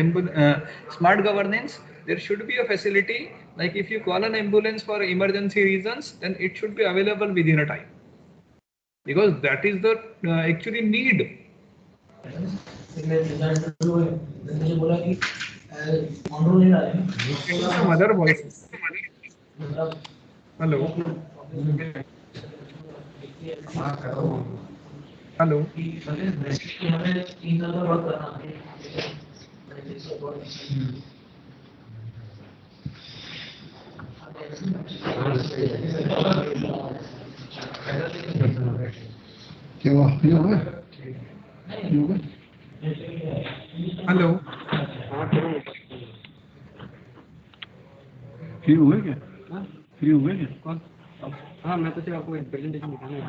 smart governance, there should be a facility, like if you call an ambulance for emergency reasons, then it should be available within a time, because that is the actually need. Mother voice. Hello. Hello. Hello, free हुए क्या? Free हुए क्या? कौन? हाँ, मैं तो सिर्फ आपको एक प्रेजेंटेशन दिखाना है.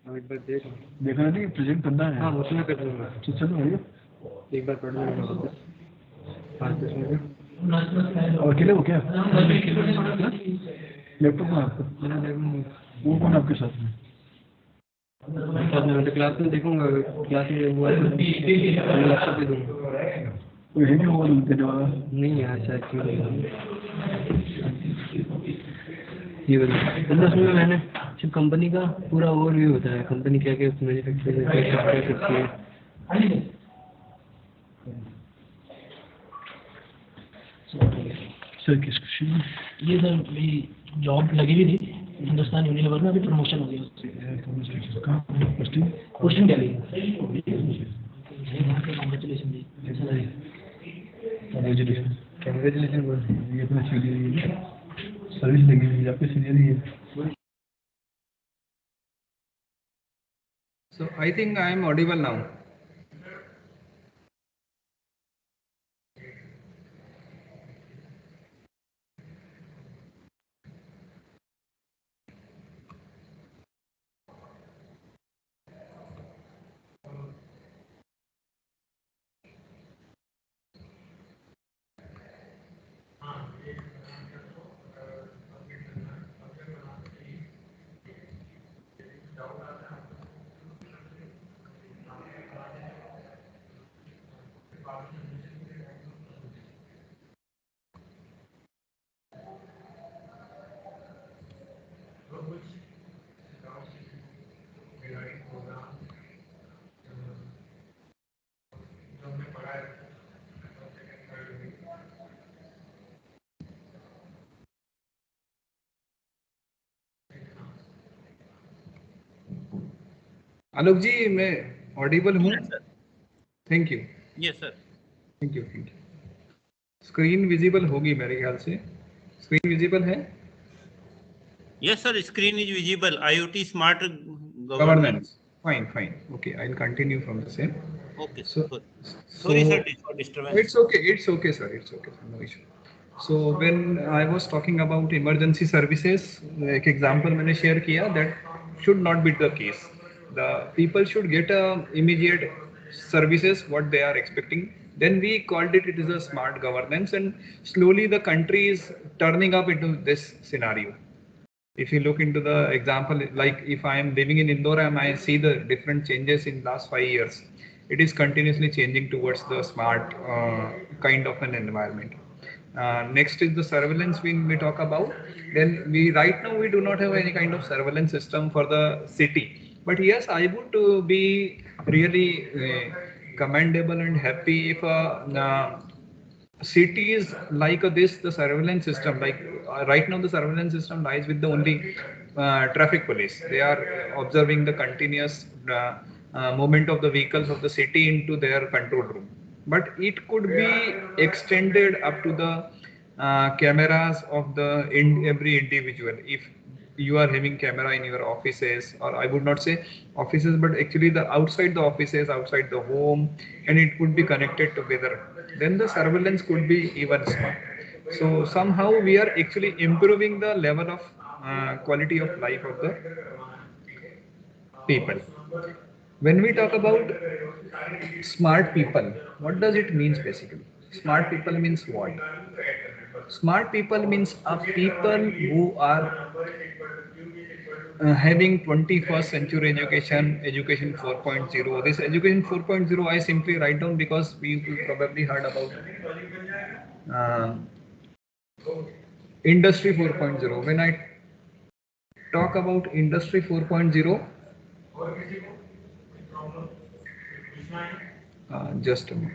हाँ, एक बार देखना नहीं, प्रेजेंट करना है. हाँ, उसमें कर दूँगा. चलो भैया, एक बार पढ़ लूँगा वापस 5-10 मिनट. और अकेले हो क्या? लैपटॉप में आपका? वो कौन आपके साथ में? मैं तो क्लास में देखूँगा, क्लास में हुआ तो लैपटॉप पे दूँगा. कोई है नहीं वो देने वाला? नहीं यार, शायद क्यों नहीं. ये बताइए, में मैंने सिर्फ कंपनी का पूरा ओवरव्यू बताया, कंपनी क्या क्या मैन्युफैक्चरिंग करती है. सर किस खुशी में? ये सर मेरी जॉब लगी हुई थी हिंदुस्तान यूनिलीवर में, अभी प्रमोशन हो गया. पोस्टिंग क्या ली? कॉन्ग्रेचुलेशन जी. कैंग्रेचुलेशन बोल, ये अपना सीनियर सर्विस लगी हुई है, आपके सीनियर ही है. So I think I am audible now. आलोक जी, मैं ऑडिबल हूँ? Thank you. Yes sir. Thank you. Screen visible होगी मेरे ख्याल से. स्क्रीन विजिबल है? Yes, sir. Screen is visible. IoT smart governance. Governance. Fine, fine. Okay, I'll continue from the same. Okay. So, Sorry, sir, so for disturbance. it's okay. It's okay, sir. It's okay. No issue. So when I was talking about emergency services, like example मैंने share किया that should not be the case. The people should get immediate services what they are expecting. Then we called it is a smart governance, and slowly the country is turning up into this scenario. If you look into the example, like if I am living in Indore and I see the different changes in last 5 years, it is continuously changing towards the smart kind of an environment. Next is the surveillance when we talk about, then we right now we do not have any kind of surveillance system for the city. But yes, I would be really commendable and happy if cities like this, the surveillance system, like right now the surveillance system lies with the only traffic police. They are observing the continuous movement of the vehicles of the city into their control room. But it could be extended up to the cameras of the every individual. If you are having camera in your offices, or I would not say offices, but actually the outside the offices, outside the home, and it could be connected together, then the surveillance could be even smart. So somehow we are actually improving the level of quality of life of the people. When we talk about smart people, what does it mean basically? Smart people means what? Smart people means people who are having 21st century education, education 4.0. This education 4.0 I simply write down because we probably heard about industry 4.0. When I talk about industry 4.0, just a moment.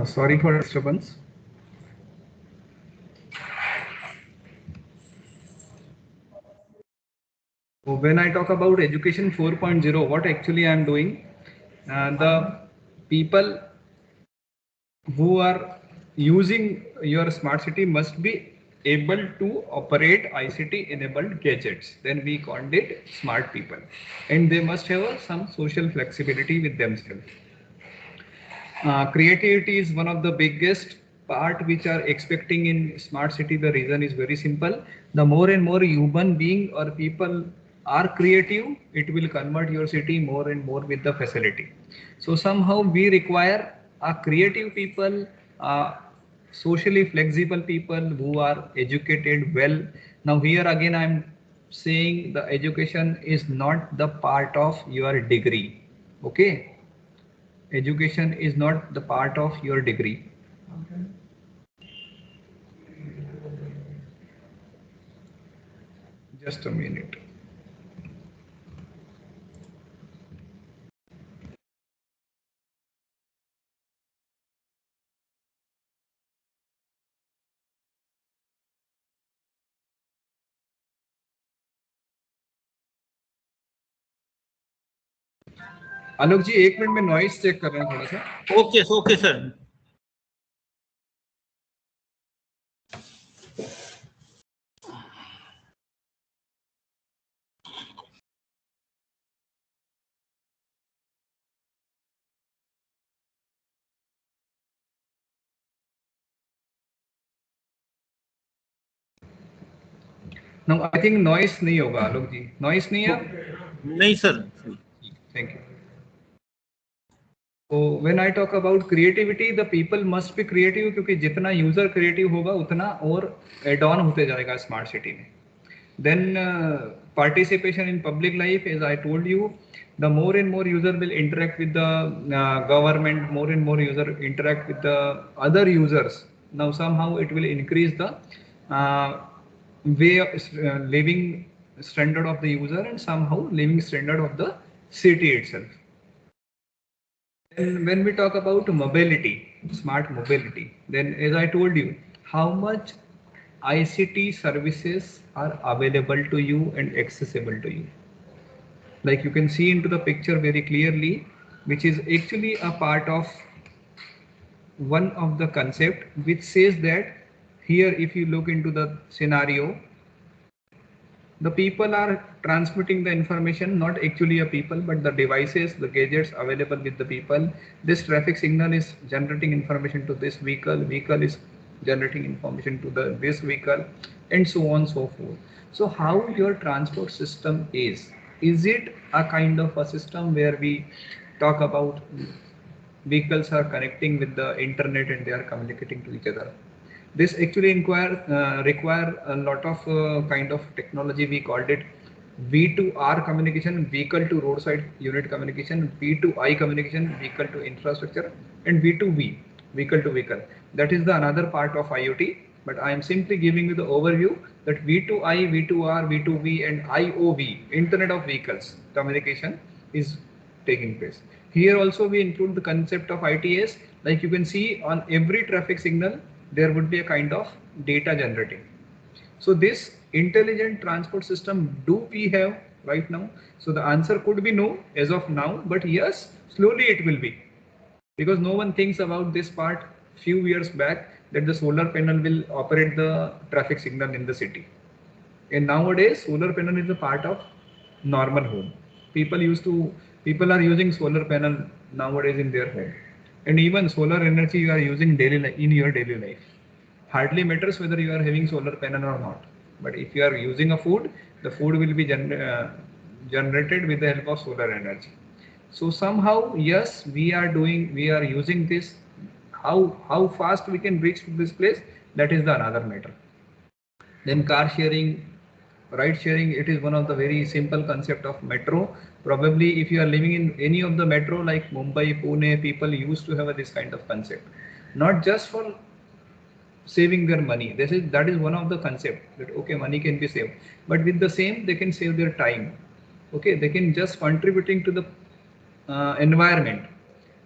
Sorry for disturbance. So when I talk about education 4.0, what actually I am doing, the people who are using your smart city must be able to operate ICT enabled gadgets. Then we called it smart people, and they must have some social flexibility with themselves. Creativity is one of the biggest part which are expecting in smart city. The reason is very simple. The more and more human being or people are creative, it will convert your city more and more with the facility. So somehow we require a creative people, socially flexible people who are educated well. Now here again I'm saying the education is not the part of your degree. Okay, education is not the part of your degree. Just a minute. Alok ji 1 minute में noise check कर रहे हैं थोड़ा सा. Okay, sir. Now I think noise नहीं होगा आलोक जी. Noise नहीं है? नहीं sir. Thank you. So when I talk about creativity, the people must be creative, क्योंकि जितना यूजर क्रिएटिव होगा उतना और एड ऑन होते जाएगा स्मार्ट सिटी में. Then participation in public life, as I told you, the more and more user will interact with the government, more and more user interact with the other users. Now somehow it will increase the way of living standard of the user, and somehow living standard of the city itself. And when we talk about mobility, smart mobility, then as I told you, how much ICT services are available to you and accessible to you. Like you can see into the picture very clearly, which is actually a part of one of the concept which says that here, if you look into the scenario, the people are transmitting the information, not actually a people, but the devices, the gadgets available with the people. This traffic signal is generating information to this vehicle, vehicle is generating information to this vehicle, and so on and so forth. So how your transport system is it a kind of a system where we talk about vehicles are connecting with the internet and they are communicating to each other? This actually require a lot of kind of technology. We called it V2R communication, vehicle to roadside unit communication, V2I communication, vehicle to infrastructure, and V2V, vehicle to vehicle. That is the another part of IoT, but I am simply giving you the overview that V2I, V2R, V2V, and IOV, Internet of Vehicles communication is taking place. Here also we include the concept of ITS. Like you can see on every traffic signal, there would be a kind of data generating. So this intelligent transport system, do we have right now? So the answer could be no as of now, but yes, slowly it will be, because no one thinks about this part few years back that the solar panel will operate the traffic signal in the city. And nowadays solar panel is a part of normal home. People are using solar panel nowadays in their home. And even solar energy you are using in your daily life. Hardly matters whether you are having solar panel or not. But if you are using a food, the food will be generated with the help of solar energy. So somehow, yes, we are using this. How fast we can reach to this place, that is the another matter. Then car sharing, ride sharing, it is one of the very simple concept of metro. Probably if you are living in any of the metro like Mumbai, Pune, people used to have this kind of concept, not just for saving their money. That is one of the concept that okay, money can be saved, but with the same they can save their time. Okay, they can just contributing to the environment,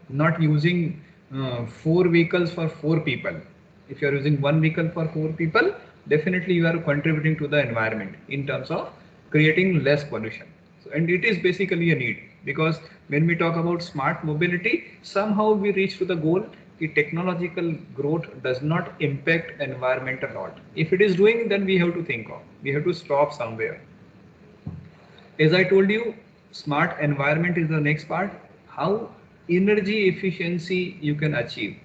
not using 4 vehicles for 4 people. If you are using 1 vehicle for 4 people, definitely you are contributing to the environment in terms of creating less pollution. So, and it is basically a need, because when we talk about smart mobility, somehow we reach to the goal that technological growth does not impact environment a lot. If it is doing, then we have to stop somewhere. As I told you, smart environment is the next part. How energy efficiency you can achieve.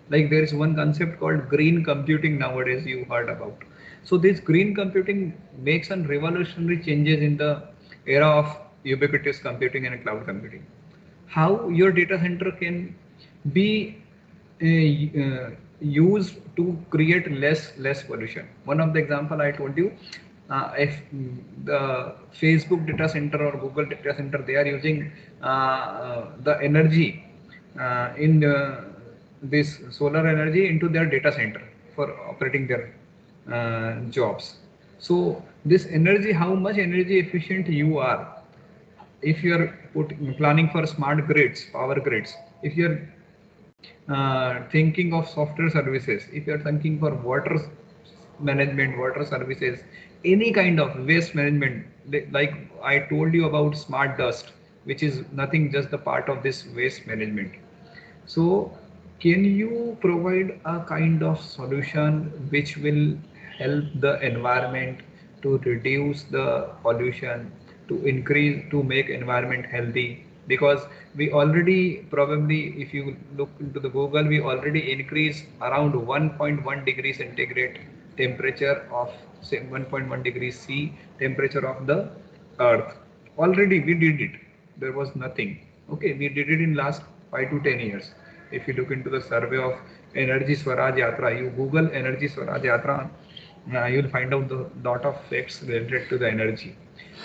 Like there is one concept called green computing nowadays you heard about. So this green computing makes some revolutionary changes in the era of ubiquitous computing and cloud computing. How your data center can be used to create less pollution. One of the example I told you, if the Facebook data center or Google data center, they are using the energy in this solar energy into their data center for operating their jobs. So this energy, how much energy efficient you are, if you are planning for smart grids, power grids, if you are thinking of software services, if you are thinking for water management, water services, any kind of waste management, like I told you about smart dust, which is nothing just the part of this waste management. So can you provide a kind of solution which will help the environment to reduce the pollution, to make environment healthy? Because we already, probably if you look into the Google, we already increase around 1.1 degrees centigrade temperature of, say, 1.1 degrees C temperature of the earth. Already we did it. There was nothing. Okay, we did it in last 5 to 10 years. If you look into the survey of Energy Swaraj Yatra, you Google Energy Swaraj Yatra, you'll find out the lot of facts related to the energy.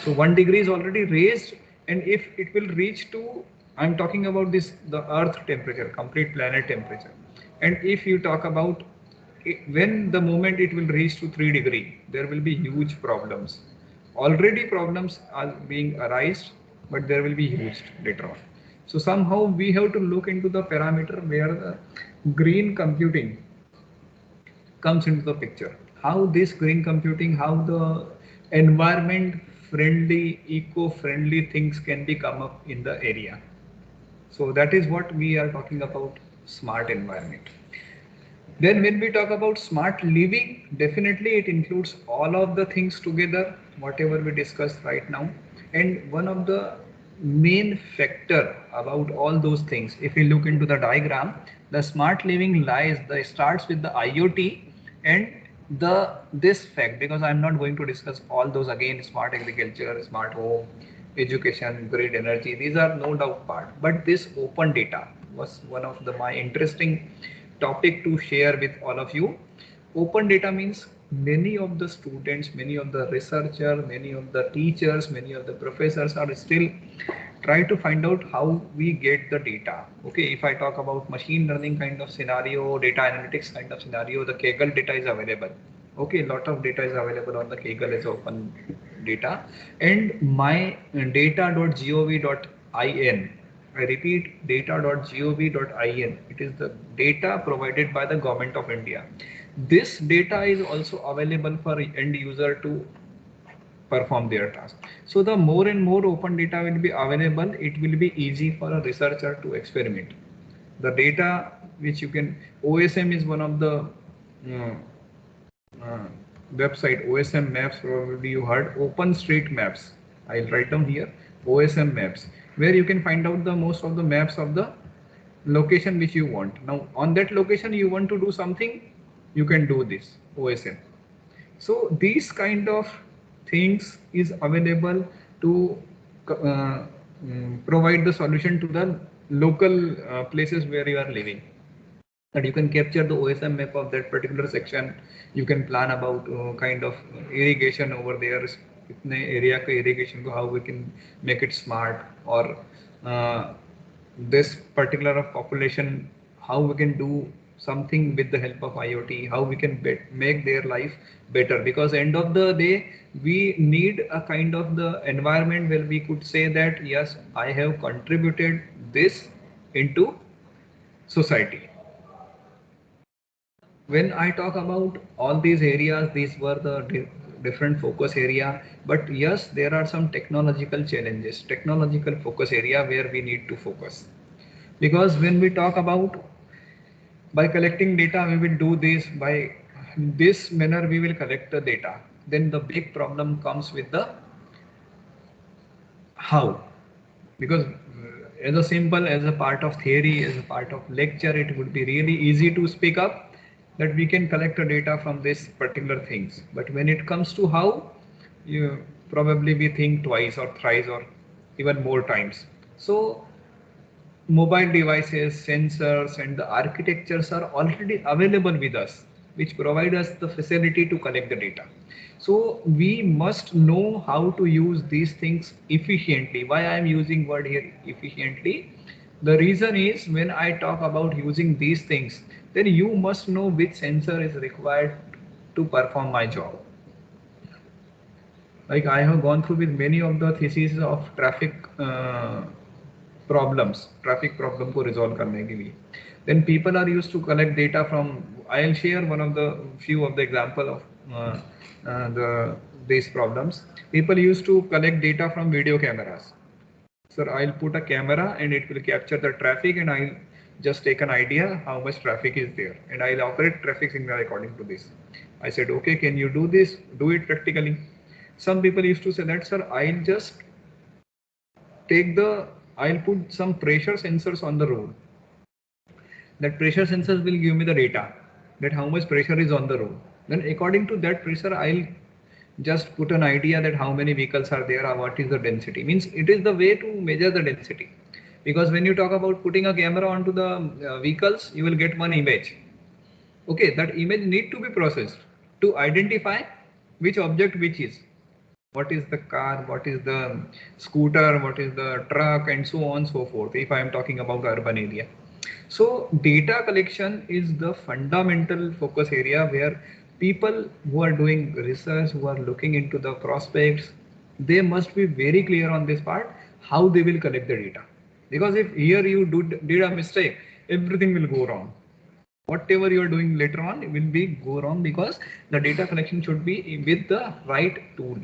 So 1 degree is already raised, and if it will reach to, I'm talking about this, the earth temperature, complete planet temperature. And if you talk about when the moment it will reach to 3 degree, there will be huge problems. Already problems are being arised, but there will be huge later on. So somehow we have to look into the parameter where the green computing comes into the picture. How this green computing, how the environment friendly, eco-friendly things can be come up in the area. So that is what we are talking about, smart environment. Then when we talk about smart living, definitely it includes all of the things together, whatever we discussed right now. And one of the main factor about all those things, if we look into the diagram, the smart living starts with the IoT and this fact, because I'm not going to discuss all those again, smart agriculture, smart home, education, grid energy, these are no doubt part. But this open data was one of my interesting topic to share with all of you. Open data means many of the students, many of the researchers, many of the teachers, many of the professors are still try to find out how we get the data. Okay, if I talk about machine learning kind of scenario, data analytics kind of scenario, the Kaggle data is available. Okay, lot of data is available on the Kaggle as open data, and my data.gov.in, I repeat, data.gov.in. It is the data provided by the government of India. This data is also available for end user to perform their task. So the more and more open data will be available, it will be easy for a researcher to experiment. The data which you can, OSM is one of the website, OSM Maps, probably you heard, OpenStreetMaps. I'll write down here, OSM Maps, where you can find out the most of the maps of the location which you want. Now on that location you want to do something, you can do this OSM. So these kind of things is available to provide the solution to the local places where you are living. And you can capture the OSM map of that particular section. You can plan about kind of irrigation over there, itne area ka irrigation ko how we can make it smart, or this particular population, how we can do something with the help of IoT, how we can make their life better. Because end of the day, we need a kind of the environment where we could say that yes, I have contributed this into society. When I talk about all these areas, these were the different focus area, but yes, there are some technological challenges, technological focus area where we need to focus. Because when we talk about by collecting data, we will do this by this manner, we will collect the data. Then the big problem comes with the how. Because as a simple, as a part of theory, as a part of lecture, it would be really easy to speak up that we can collect the data from this particular things. But when it comes to how, you probably we think twice or thrice or even more times. So mobile devices, sensors, and the architectures are already available with us, which provide us the facility to collect the data. So we must know how to use these things efficiently. Why I am using word here efficiently? The reason is when I talk about using these things, then you must know which sensor is required to perform my job. Like I have gone through with many of the theses of traffic problems, traffic problem को resolve करने के लिए. Then people are used to collect data from. I'll share one of the few of the example of these problems. People used to collect data from video cameras. Sir, I'll put a camera and it will capture the traffic, and I'll just take an idea how much traffic is there, and I'll operate traffic signal according to this. I said, okay, can you do this? Do it practically. Some people used to say that, sir, I'll just I'll put some pressure sensors on the road. That pressure sensors will give me the data that how much pressure is on the road. Then according to that pressure, I'll just put an idea that how many vehicles are there or what is the density. Means it is the way to measure the density. Because when you talk about putting a camera onto the vehicles, you will get one image. Okay, that image need to be processed to identify which object which is. what is the car, what is the scooter, what is the truck, and so on and so forth, if I am talking about urban area. So data collection is the fundamental focus area where people who are doing research, who are looking into the prospects, they must be very clear on this part, how they will collect the data. Because if here you did a mistake, everything will go wrong. Whatever you are doing later on, it will be go wrong, because the data collection should be with the right tool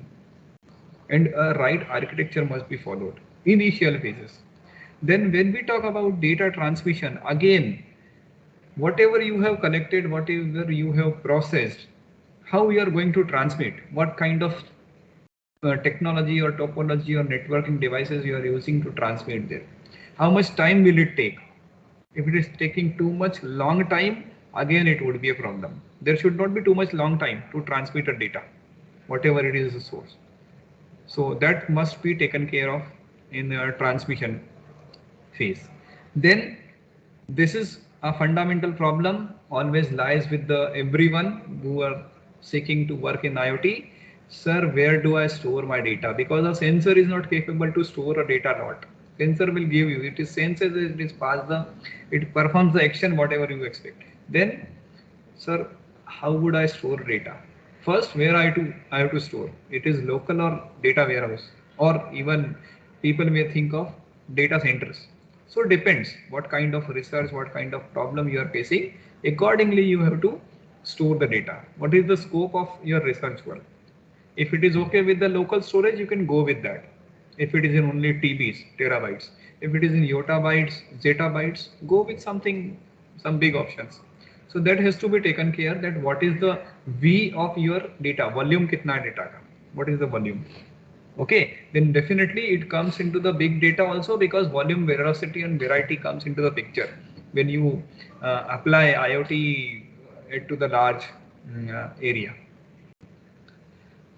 and a right architecture must be followed. Initial phases. Then when we talk about data transmission, again, whatever you have collected, whatever you have processed, how you are going to transmit, what kind of technology or topology or networking devices you are using to transmit there. How much time will it take? If it is taking too much long time, again it would be a problem. There should not be too much long time to transmit a data, whatever it is the source. So that must be taken care of in the transmission phase. Then this is a fundamental problem always lies with the everyone who are seeking to work in IoT. Sir, where do I store my data? Because a sensor is not capable to store a data lot. Sensor will give you, it is senses, it is passed the, it performs the action whatever you expect. Then, sir, how would I store data? First, where I have to store? It is local or data warehouse, or even people may think of data centers. So depends what kind of research, what kind of problem you are facing. Accordingly, you have to store the data. What is the scope of your research work? If it is okay with the local storage, you can go with that. If it is in only TBs, terabytes, if it is in yottabytes, zettabytes, go with something, some big options. So that has to be taken care that what is the V of your data, volume kitna data ka, what is the volume? Okay, then definitely it comes into the big data also, because volume, veracity and variety comes into the picture when you apply IoT to the large area.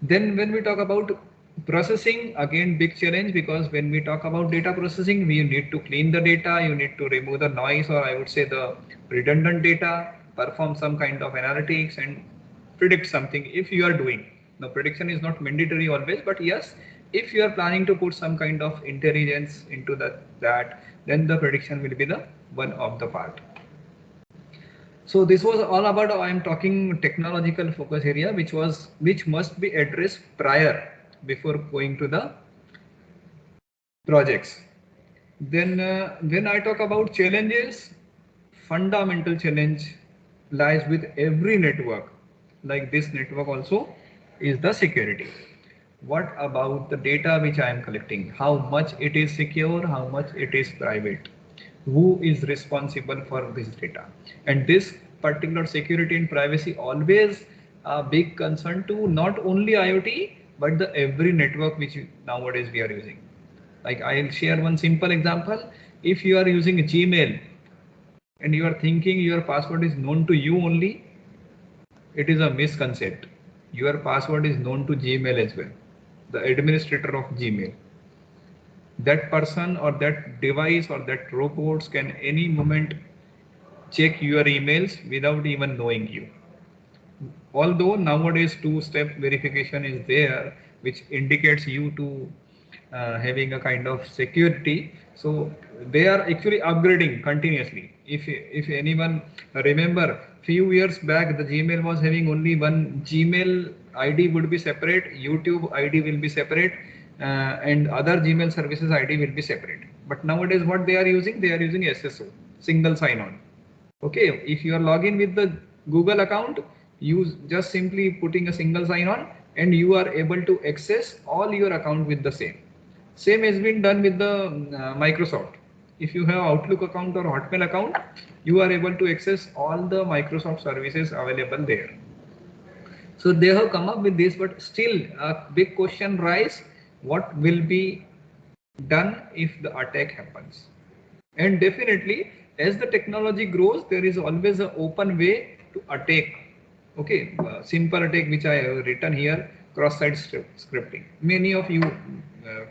Then when we talk about processing, again big challenge, because when we talk about data processing, we need to clean the data, you need to remove the noise, or I would say the redundant data, perform some kind of analytics and predict something if you are doing. Now prediction is not mandatory always, but yes, if you are planning to put some kind of intelligence into that, then the prediction will be the one of the part. So this was all about, I am talking technological focus area, which must be addressed prior before going to the projects. Then when I talk about challenges, fundamental challenge lies with every network, like this network also, is the security. What about the data which I am collecting? How much it is secure, how much it is private? Who is responsible for this data? And this particular security and privacy always a big concern to not only IoT, but the every network which nowadays we are using. Like I'll share one simple example. If you are using Gmail and you are thinking your password is known to you only, it is a misconcept. Your password is known to Gmail as well, the administrator of Gmail. That person or that device or that robots can any moment check your emails without even knowing you. Although nowadays two-step verification is there, which indicates you to having a kind of security. So they are actually upgrading continuously. If anyone remember, few years back the Gmail was having only one Gmail ID would be separate, YouTube ID will be separate, and other Gmail services ID will be separate. But nowadays what they are using SSO, single sign-on. Okay, if you are login with the Google account, you just simply putting a single sign-on and you are able to access all your account with the same. Same has been done with the Microsoft. If you have Outlook account or Hotmail account, you are able to access all the Microsoft services available there. So they have come up with this, but still a big question rise, what will be done if the attack happens? And definitely as the technology grows, there is always an open way to attack. Okay, simple attack which I have written here, cross-site scripting. Many of you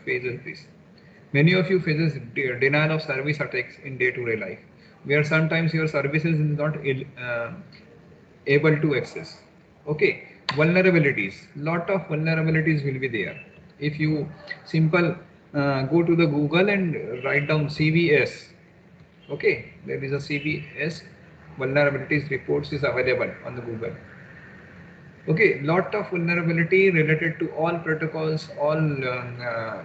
faces this. Many of you faces denial of service attacks in day-to-day life, where sometimes your services is not able to access. Okay, vulnerabilities, lot of vulnerabilities will be there. If you simple go to the Google and write down CVS, okay, there is a CVS vulnerabilities reports is available on the Google. Okay, lot of vulnerability related to all protocols, all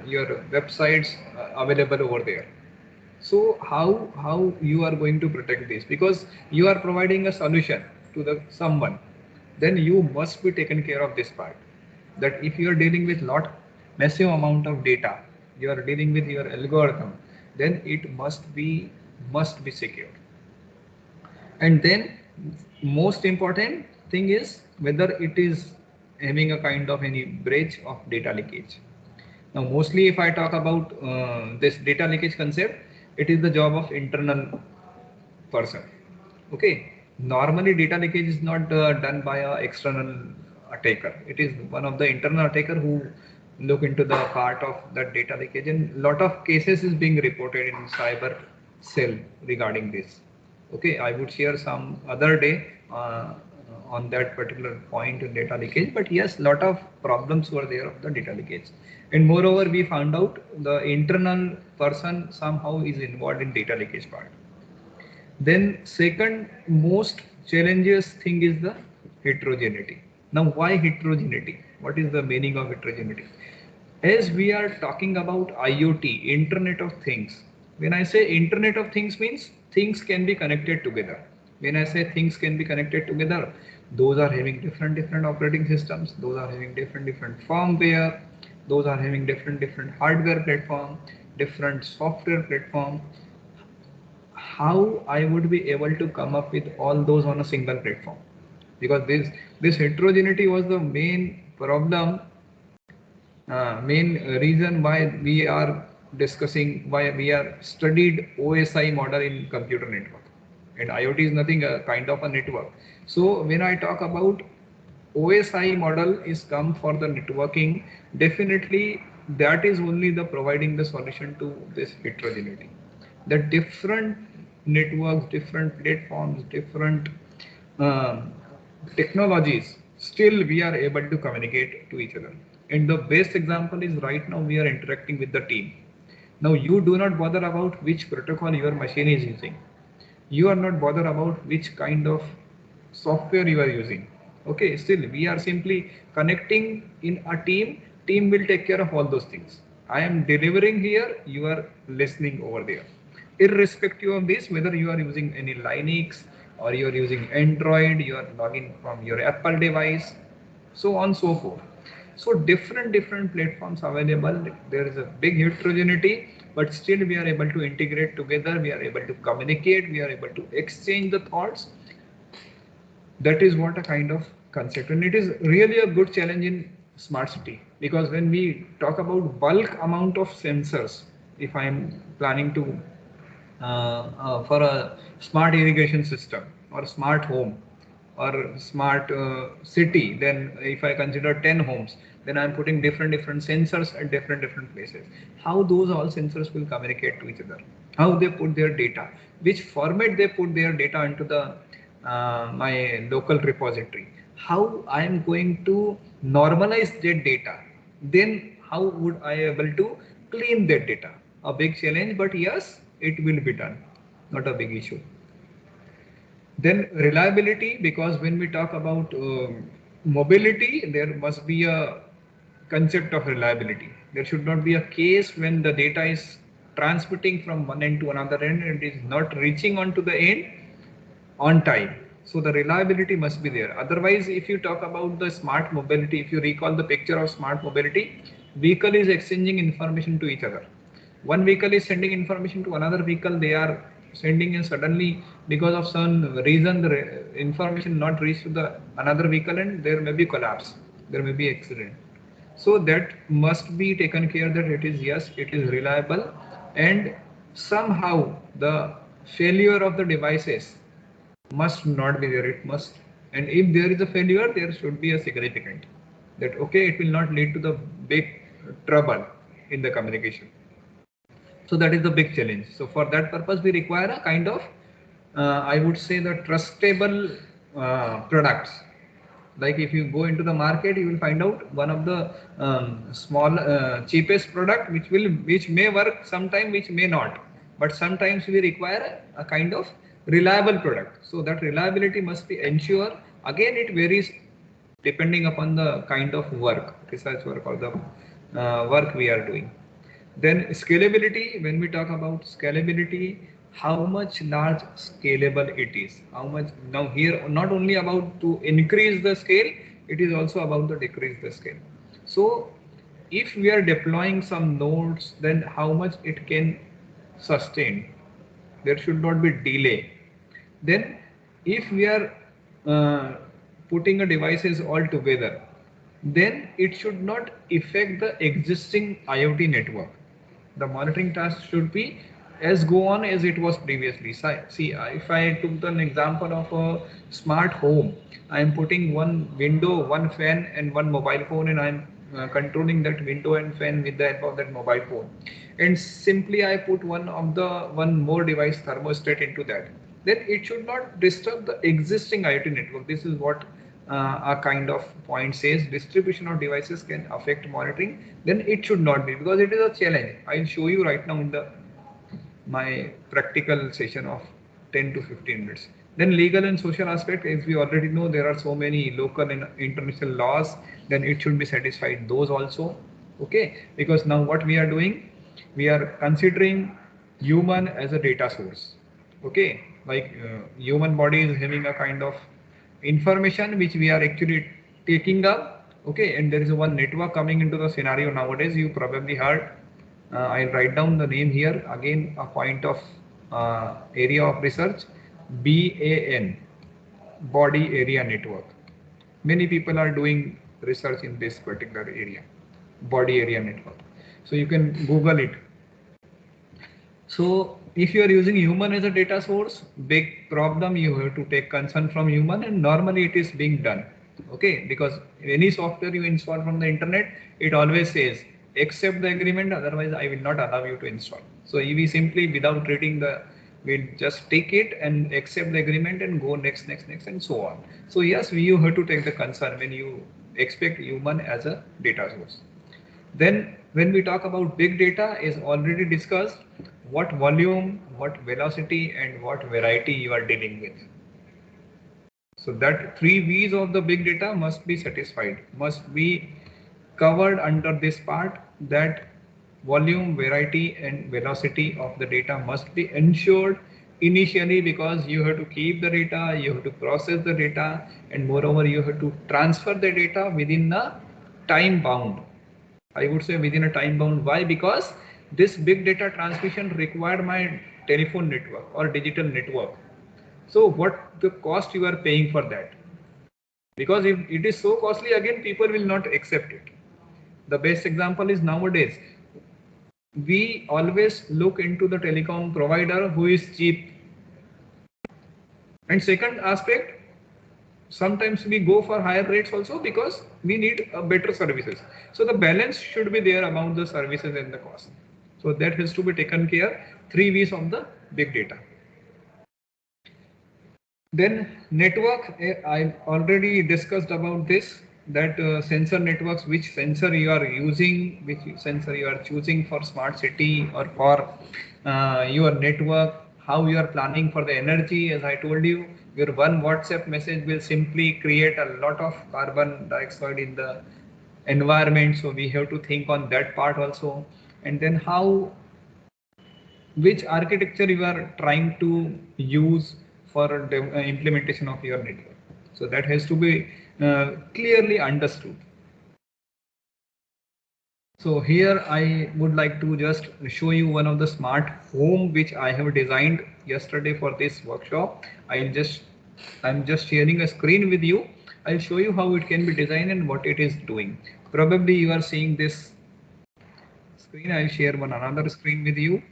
your websites available over there. So how you are going to protect this? Because you are providing a solution to the someone, then you must be taken care of this part. That if you are dealing with lot massive amount of data, you are dealing with your algorithm, then it must be secure. And then most important thing is whether it is having a kind of any breach of data leakage. Now, mostly if I talk about this data leakage concept, it is the job of internal person. Okay. Normally data leakage is not done by a external attacker. It is one of the internal attacker who look into the part of that data leakage, and lot of cases is being reported in cyber cell regarding this. Okay, I would share some other day on that particular point in data leakage, but yes, lot of problems were there of the data leakage. And moreover, we found out the internal person somehow is involved in data leakage part. Then second most challenges thing is the heterogeneity. Now why heterogeneity? What is the meaning of heterogeneity? As we are talking about IoT, Internet of Things. When I say Internet of Things means things can be connected together. When I say things can be connected together, those are having different operating systems. Those are having different firmware. Those are having different hardware platform, different software platform. How I would be able to come up with all those on a single platform? Because this heterogeneity was the main problem, main reason why we are discussing, why we are studied OSI model in computer network, and IoT is nothing a kind of a network. So when I talk about OSI model is come for the networking, definitely that is only the providing the solution to this heterogeneity. The different networks, different platforms, different technologies, still we are able to communicate to each other. And the best example is right now we are interacting with the team. Now you do not bother about which protocol your machine is using. You are not bothered about which kind of software you are using. Okay, still we are simply connecting in a team. Team will take care of all those things. I am delivering here, you are listening over there. Irrespective of this, whether you are using any Linux or you are using Android, you are logging from your Apple device, so on so forth. So different platforms available. There is a big heterogeneity, but still we are able to integrate together. We are able to communicate. We are able to exchange the thoughts. That is what a kind of concept, and it is really a good challenge in smart city, because when we talk about bulk amount of sensors, if I am planning to for a smart irrigation system or smart home or smart city, then if I consider 10 homes, then I'm putting different sensors at different places. How those all sensors will communicate to each other, how they put their data, which format they put their data into the my local repository, how I am going to normalize that data, then how would I able to clean that data? A big challenge, but yes, it will be done, not a big issue. Then reliability, because when we talk about mobility, there must be a concept of reliability. There should not be a case when the data is transmitting from one end to another end and it is not reaching onto the end on time. So the reliability must be there. Otherwise, if you talk about the smart mobility, if you recall the picture of smart mobility, vehicle is exchanging information to each other. One vehicle is sending information to another vehicle. They are sending, and suddenly because of some reason the information not reached to the another vehicle, and there may be collapse, there may be accident. So that must be taken care that it is, yes, it is reliable, and somehow the failure of the devices must not be there. It must, and if there is a failure, there should be a significant, that okay, it will not lead to the big trouble in the communication. So that is the big challenge. So for that purpose, we require a kind of I would say the trustable products, Like if you go into the market, you will find out one of the small cheapest product which may work sometime, which may not. But sometimes we require a kind of reliable product. So that reliability must be ensured. Again, it varies depending upon the kind of work, research work or the work we are doing. Then scalability, when we talk about scalability, how much large scalable it is, how much. Now here not only about to increase the scale, it is also about to decrease the scale. So if we are deploying some nodes, then how much it can sustain. There should not be delay. Then if we are uh, putting a devices all together, then it should not affect the existing IoT network. The monitoring task should be as go on as it was previously. See, if I took an example of a smart home, I am putting one window, one fan and one mobile phone, and I am controlling that window and fan with the help of that mobile phone. And simply I put one more device thermostat into that. Then it should not disturb the existing IoT network. This is what a kind of point says. Distribution of devices can affect monitoring. Then it should not be, because it is a challenge. I'll show you right now in the my practical session of 10 to 15 minutes. Then legal and social aspect, as we already know, there are so many local and international laws, then it should be satisfied those also. Okay, because now what we are doing, we are considering human as a data source. Okay, like human body is having a kind of information which we are actually taking up. Okay, and there is one network coming into the scenario nowadays. You probably heard. I'll write down the name here again. A point of area of research, BAN, body area network. Many people are doing research in this particular area, body area network. So you can Google it. So if you are using human as a data source, big problem, you have to take consent from human, and normally it is being done. Okay, because any software you install from the internet, it always says accept the agreement, otherwise I will not allow you to install. So we simply, without reading we'll just take it and accept the agreement and go next and so on. So yes, you have to take the concern when you expect human as a data source. Then when we talk about big data, is already discussed what volume, what velocity and what variety you are dealing with. So that 3 V's of the big data must be satisfied, must be covered under this part, that volume, variety and velocity of the data must be ensured initially, because you have to keep the data, you have to process the data, and moreover you have to transfer the data within a time bound. I would say within a time bound. Why? Because this big data transmission required my telephone network or digital network. So what the cost you are paying for that? Because if it is so costly, again people will not accept it. The best example is nowadays we always look into the telecom provider who is cheap. And second aspect, sometimes we go for higher rates also because we need better services. So the balance should be there among the services and the cost. So that has to be taken care. 3 V's of the big data. Then network, I already discussed about this, that sensor networks, which sensor you are using, which sensor you are choosing for smart city or for your network, how you are planning for the energy. As I told you, your one WhatsApp message will simply create a lot of carbon dioxide in the environment. So we have to think on that part also. And then which architecture you are trying to use for implementation of your network. So that has to be clearly understood. So here I would like to just show you one of the smart home which I have designed yesterday for this workshop. I'm just sharing a screen with you. I'll show you how it can be designed and what it is doing. Probably you are seeing this screen. I'll share another screen with you.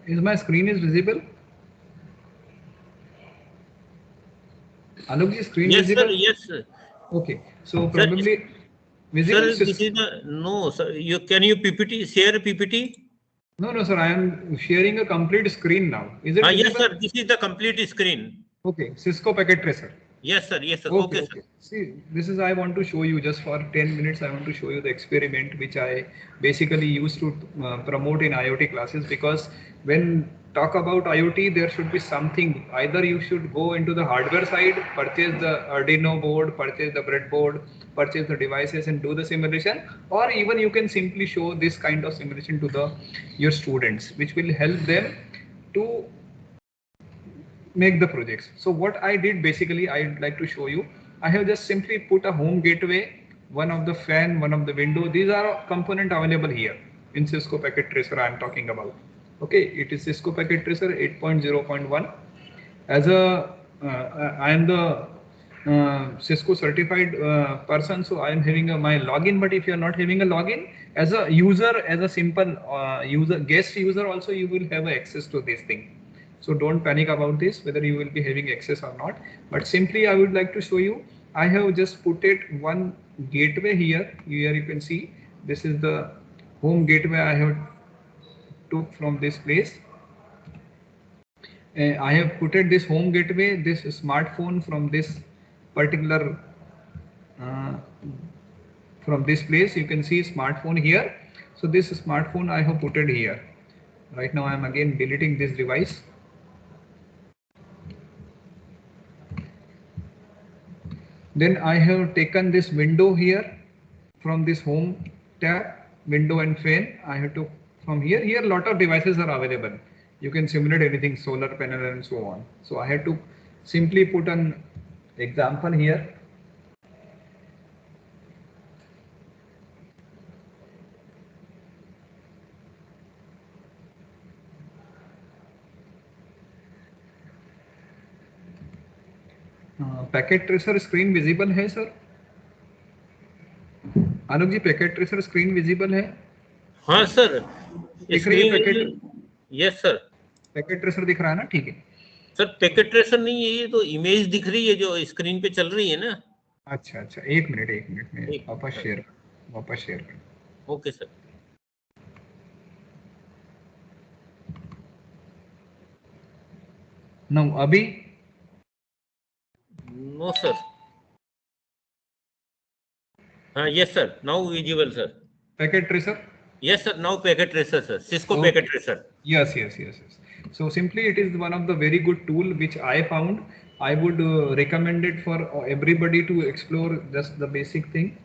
Is my screen is visible? Anup ji, screen Yes, sir. visible? Yes, sir. Okay. So Sir, probably visible. sir, this is the no, sir. You can you PPT share PPT? No, sir. I am sharing a complete screen now. Is it Yes, visible? sir. This is the complete screen. Okay. Cisco Packet Tracer. Yes, sir. Yes, sir. Okay, Okay, sir. okay. See, this is I want to show you just for 10 minutes. I want to show you the experiment which I basically used to promote in IoT classes, because when talk about IoT, there should be something. Either you should go into the hardware side, purchase the Arduino board, purchase the breadboard, purchase the devices and do the simulation, or even you can simply show this kind of simulation to the your students, which will help them to make the projects. So what I did basically, I'd like to show you. I have just simply put a home gateway, one of the fan, one of the window. These are component available here in Cisco Packet Tracer I am talking about. Okay, it is Cisco Packet Tracer 8.0.1. As a, I am the Cisco certified person, so I am having my login. But if you are not having a login, as a user, as a simple user, guest user also, you will have access to this thing. So don't panic about this, whether you will be having access or not. But simply I would like to show you, I have just put it one gateway here. Here you can see, this is the home gateway I have took from this place. I have put it this home gateway, this smartphone from this particular, from this place. You can see smartphone here. So this smartphone I have put it here. Right now I am again deleting this device. Then I have taken this window here from this home tab, window and fan. I have to from here. Here lot of devices are available. You can simulate anything, solar panel and so on. So I have to simply put an example here. Packet tracer screen visible है sir? आलोक जी, packet tracer screen visible है? हाँ sir, दिख रही है packet? Yes sir, packet tracer दिख रहा है ना? ठीक है सर। पैकेट ट्रेसर नहीं है, ये तो इमेज दिख रही है जो स्क्रीन पे चल रही है ना। अच्छा अच्छा, एक मिनट में वापस शेयर कर। Okay sir. नो अभी नो सर। हाँ yes sir, now visible sir. Packet tracer? Yes sir, now packet tracer sir, Cisco Okay. packet tracer. Yes. So simply it is one of the very good tool which I found. I would recommend it for everybody to explore just the basic thing.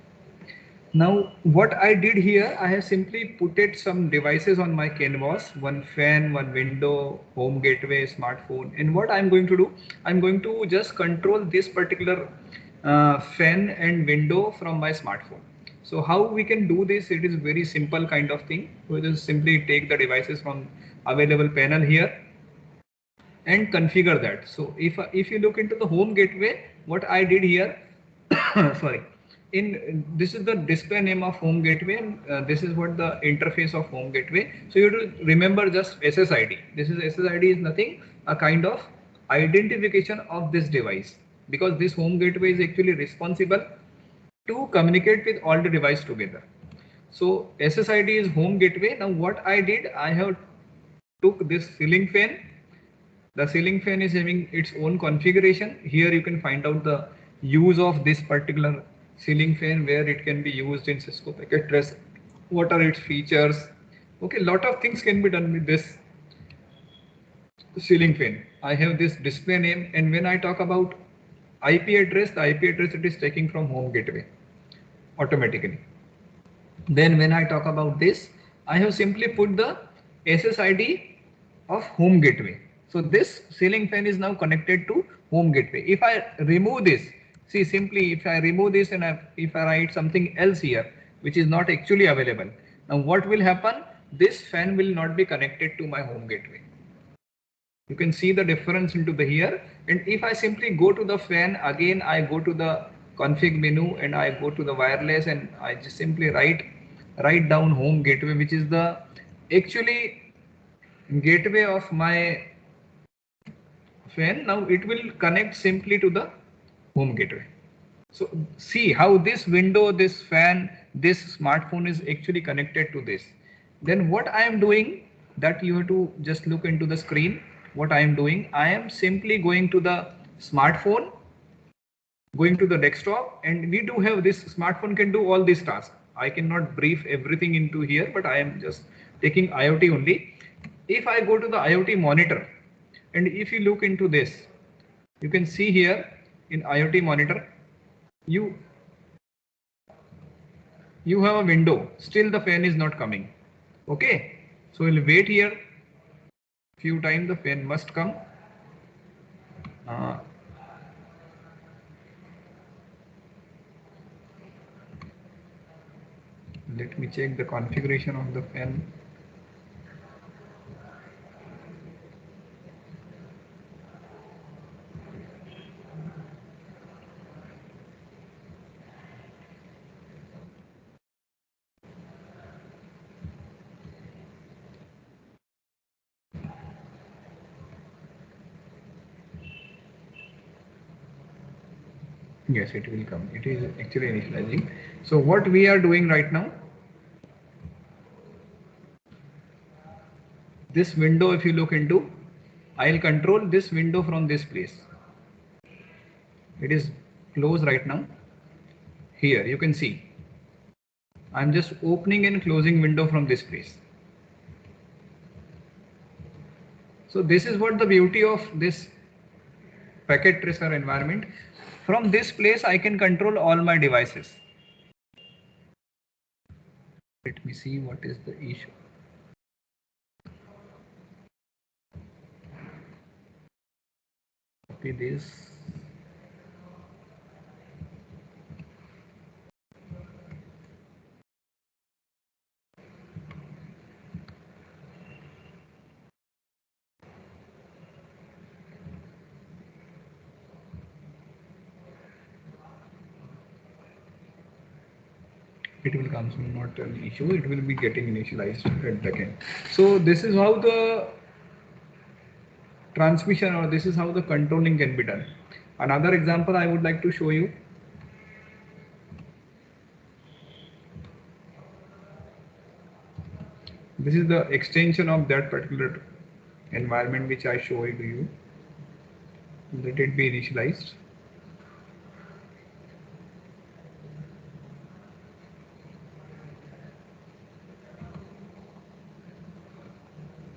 Now what I did here, I have simply put it some devices on my canvas, one fan, one window, home gateway, smartphone. And what I'm going to do, I'm going to just control this particular fan and window from my smartphone. So how we can do this? It is very simple kind of thing. We just simply take the devices from available panel here and configure that. So if you look into the home gateway, what I did here, sorry, this is the display name of home gateway, and this is what the interface of home gateway. So you have to remember just SSID. This is SSID is nothing, a kind of identification of this device, because this home gateway is actually responsible to communicate with all the device together. So SSID is home gateway. Now what I did, I have took this ceiling fan. The ceiling fan is having its own configuration. Here you can find out the use of this particular ceiling fan, where it can be used in Cisco Packet Tracer. What are its features? Okay, lot of things can be done with this ceiling fan. I have this display name, and when I talk about IP address, the IP address it is taking from home gateway automatically. Then when I talk about this, I have simply put the SSID of home gateway. So this ceiling fan is now connected to home gateway. If I remove this, see simply if I remove this and if I write something else here, which is not actually available, now what will happen? This fan will not be connected to my home gateway. You can see the difference into the here. And if I simply go to the fan, again I go to the config menu and I go to the wireless, and I just simply write down home gateway, which is the actually gateway of my fan. Now it will connect simply to the home gateway. So see how this window, this fan, this smartphone is actually connected to this. Then what I am doing, that you have to just look into the screen. What I am doing, I am simply going to the smartphone, going to the desktop, and we do have this smartphone can do all these tasks. I cannot brief everything into here, but I am just taking IoT only. If I go to the IoT monitor, and if you look into this, you can see here in IoT monitor, you have a window, still the fan is not coming. Okay, so we'll wait here few times, the fan must come. Let me check the configuration of the fan. Yes, it will come. It is actually initializing. So what we are doing right now, this window, if you look into, I'll control this window from this place. It is closed right now. Here you can see I'm just opening and closing window from this place. So this is what the beauty of this packet tracer environment. From this place I can control all my devices. Let me see what is the issue. Copy this. It will come, so not an issue, it will be getting initialized at the end. So this is how the transmission, or this is how the controlling can be done. Another example I would like to show you. This is the extension of that particular environment which I showed you. Let it be initialized.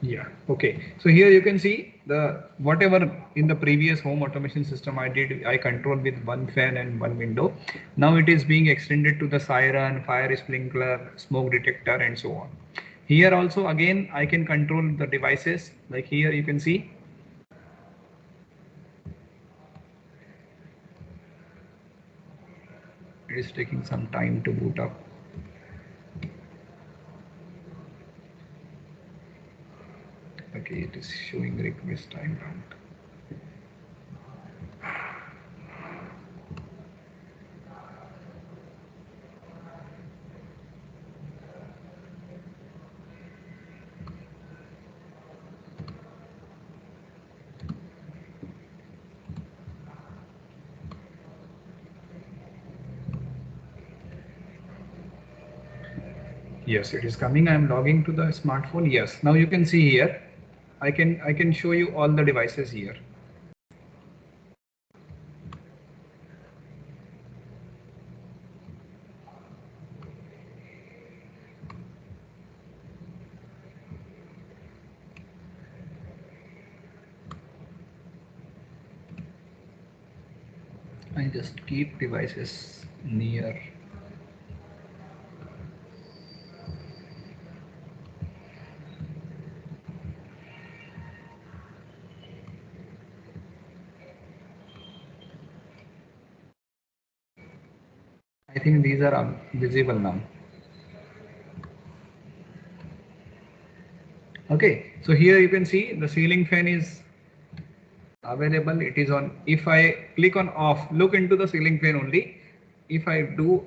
Yeah, okay. So here you can see the whatever in the previous home automation system I controlled with one fan and one window. Now it is being extended to the siren, fire sprinkler, smoke detector, and so on. Here also again I can control the devices, like here you can see. It is taking some time to boot up. Okay, it is showing the request time count. Yes, it is coming. I am logging to the smartphone. Yes, now you can see here. I can show you all the devices here. I just keep devices near. I think these are visible now. Okay, so here you can see the ceiling fan is available. It is on. If I click on off, look into the ceiling fan only. If I do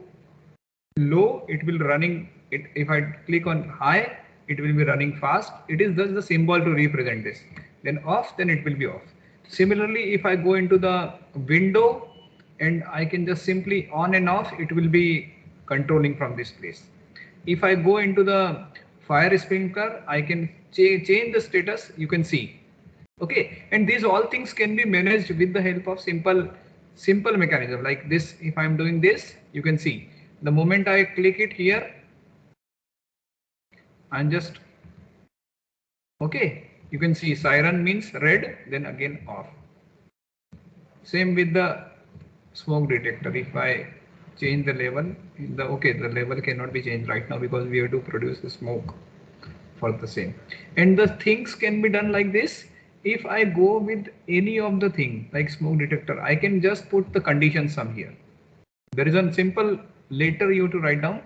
low, it will running it. If I click on high, it will be running fast. It is just the symbol to represent this. Then off, then it will be off. Similarly, if I go into the window, and I can just simply on and off, it will be controlling from this place. If I go into the fire sprinkler, I can change the status, you can see. Okay, and these all things can be managed with the help of simple mechanism like this. If I'm doing this, you can see the moment I click it here, I'm just okay. You can see siren means red, then again off. Same with the smoke detector. If I change the level, the level cannot be changed right now because we have to produce the smoke for the same. And the things can be done like this. If I go with any of the thing like smoke detector, I can just put the condition sum here. There is a simple letter you have to write down.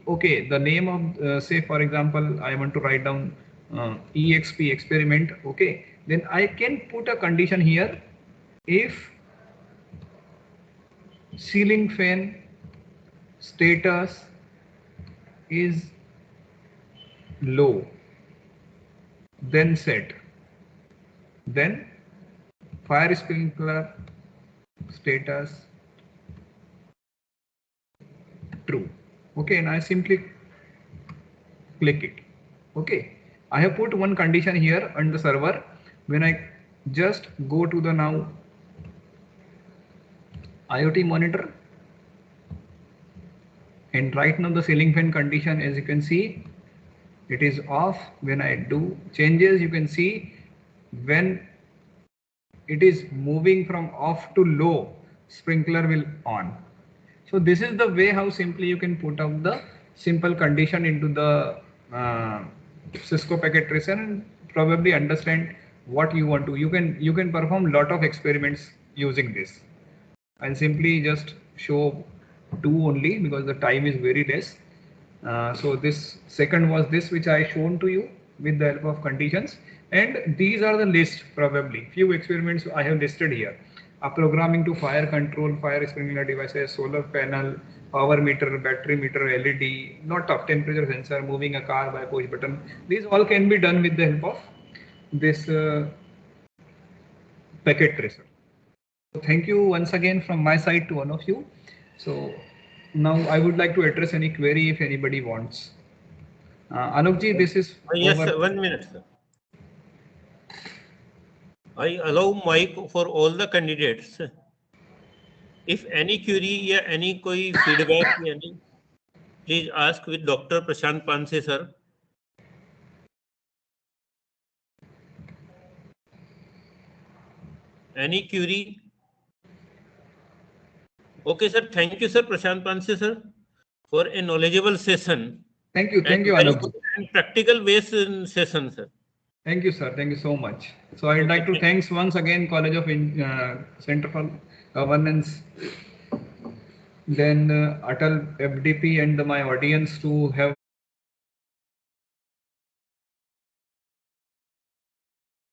Okay, the name of say for example, I want to write down EXP experiment. Okay, then I can put a condition here. If ceiling fan status is low, then set, then fire sprinkler status true. Okay, and I simply click it. Okay, I have put one condition here on the server. When I just go to the now IoT monitor, and right now the ceiling fan condition, as you can see, it is off. When I do changes, you can see when it is moving from off to low, sprinkler will on. So this is the way how simply you can put out the simple condition into the Cisco packet tracer and probably understand what you want to. You can perform lot of experiments using this. I'll simply just show 2 only because the time is very less. So this second was this which I shown to you with the help of conditions, and these are the list. Probably few experiments I have listed here. Programming to fire control, fire sprinkler devices, solar panel, power meter, battery meter, LED, lot of temperature sensor, moving a car by push button. These all can be done with the help of this packet tracer. So thank you once again from my side to one of you. So now I would like to address any query if anybody wants. Alokji, this is yes, over. sir, 1 minute, sir. I allow mic for all the candidates. If any query or any koi feedback, please ask with Dr. Prashant Panse, sir. Any query? Okay, sir. Thank you, sir, Prashant Panse, sir, for a knowledgeable session. Thank you, Alokji. And practical based session, sir. Thank you, sir. Thank you so much. So I'd like to thanks once again College of Center for Governance, then Atal FDP and my audience to have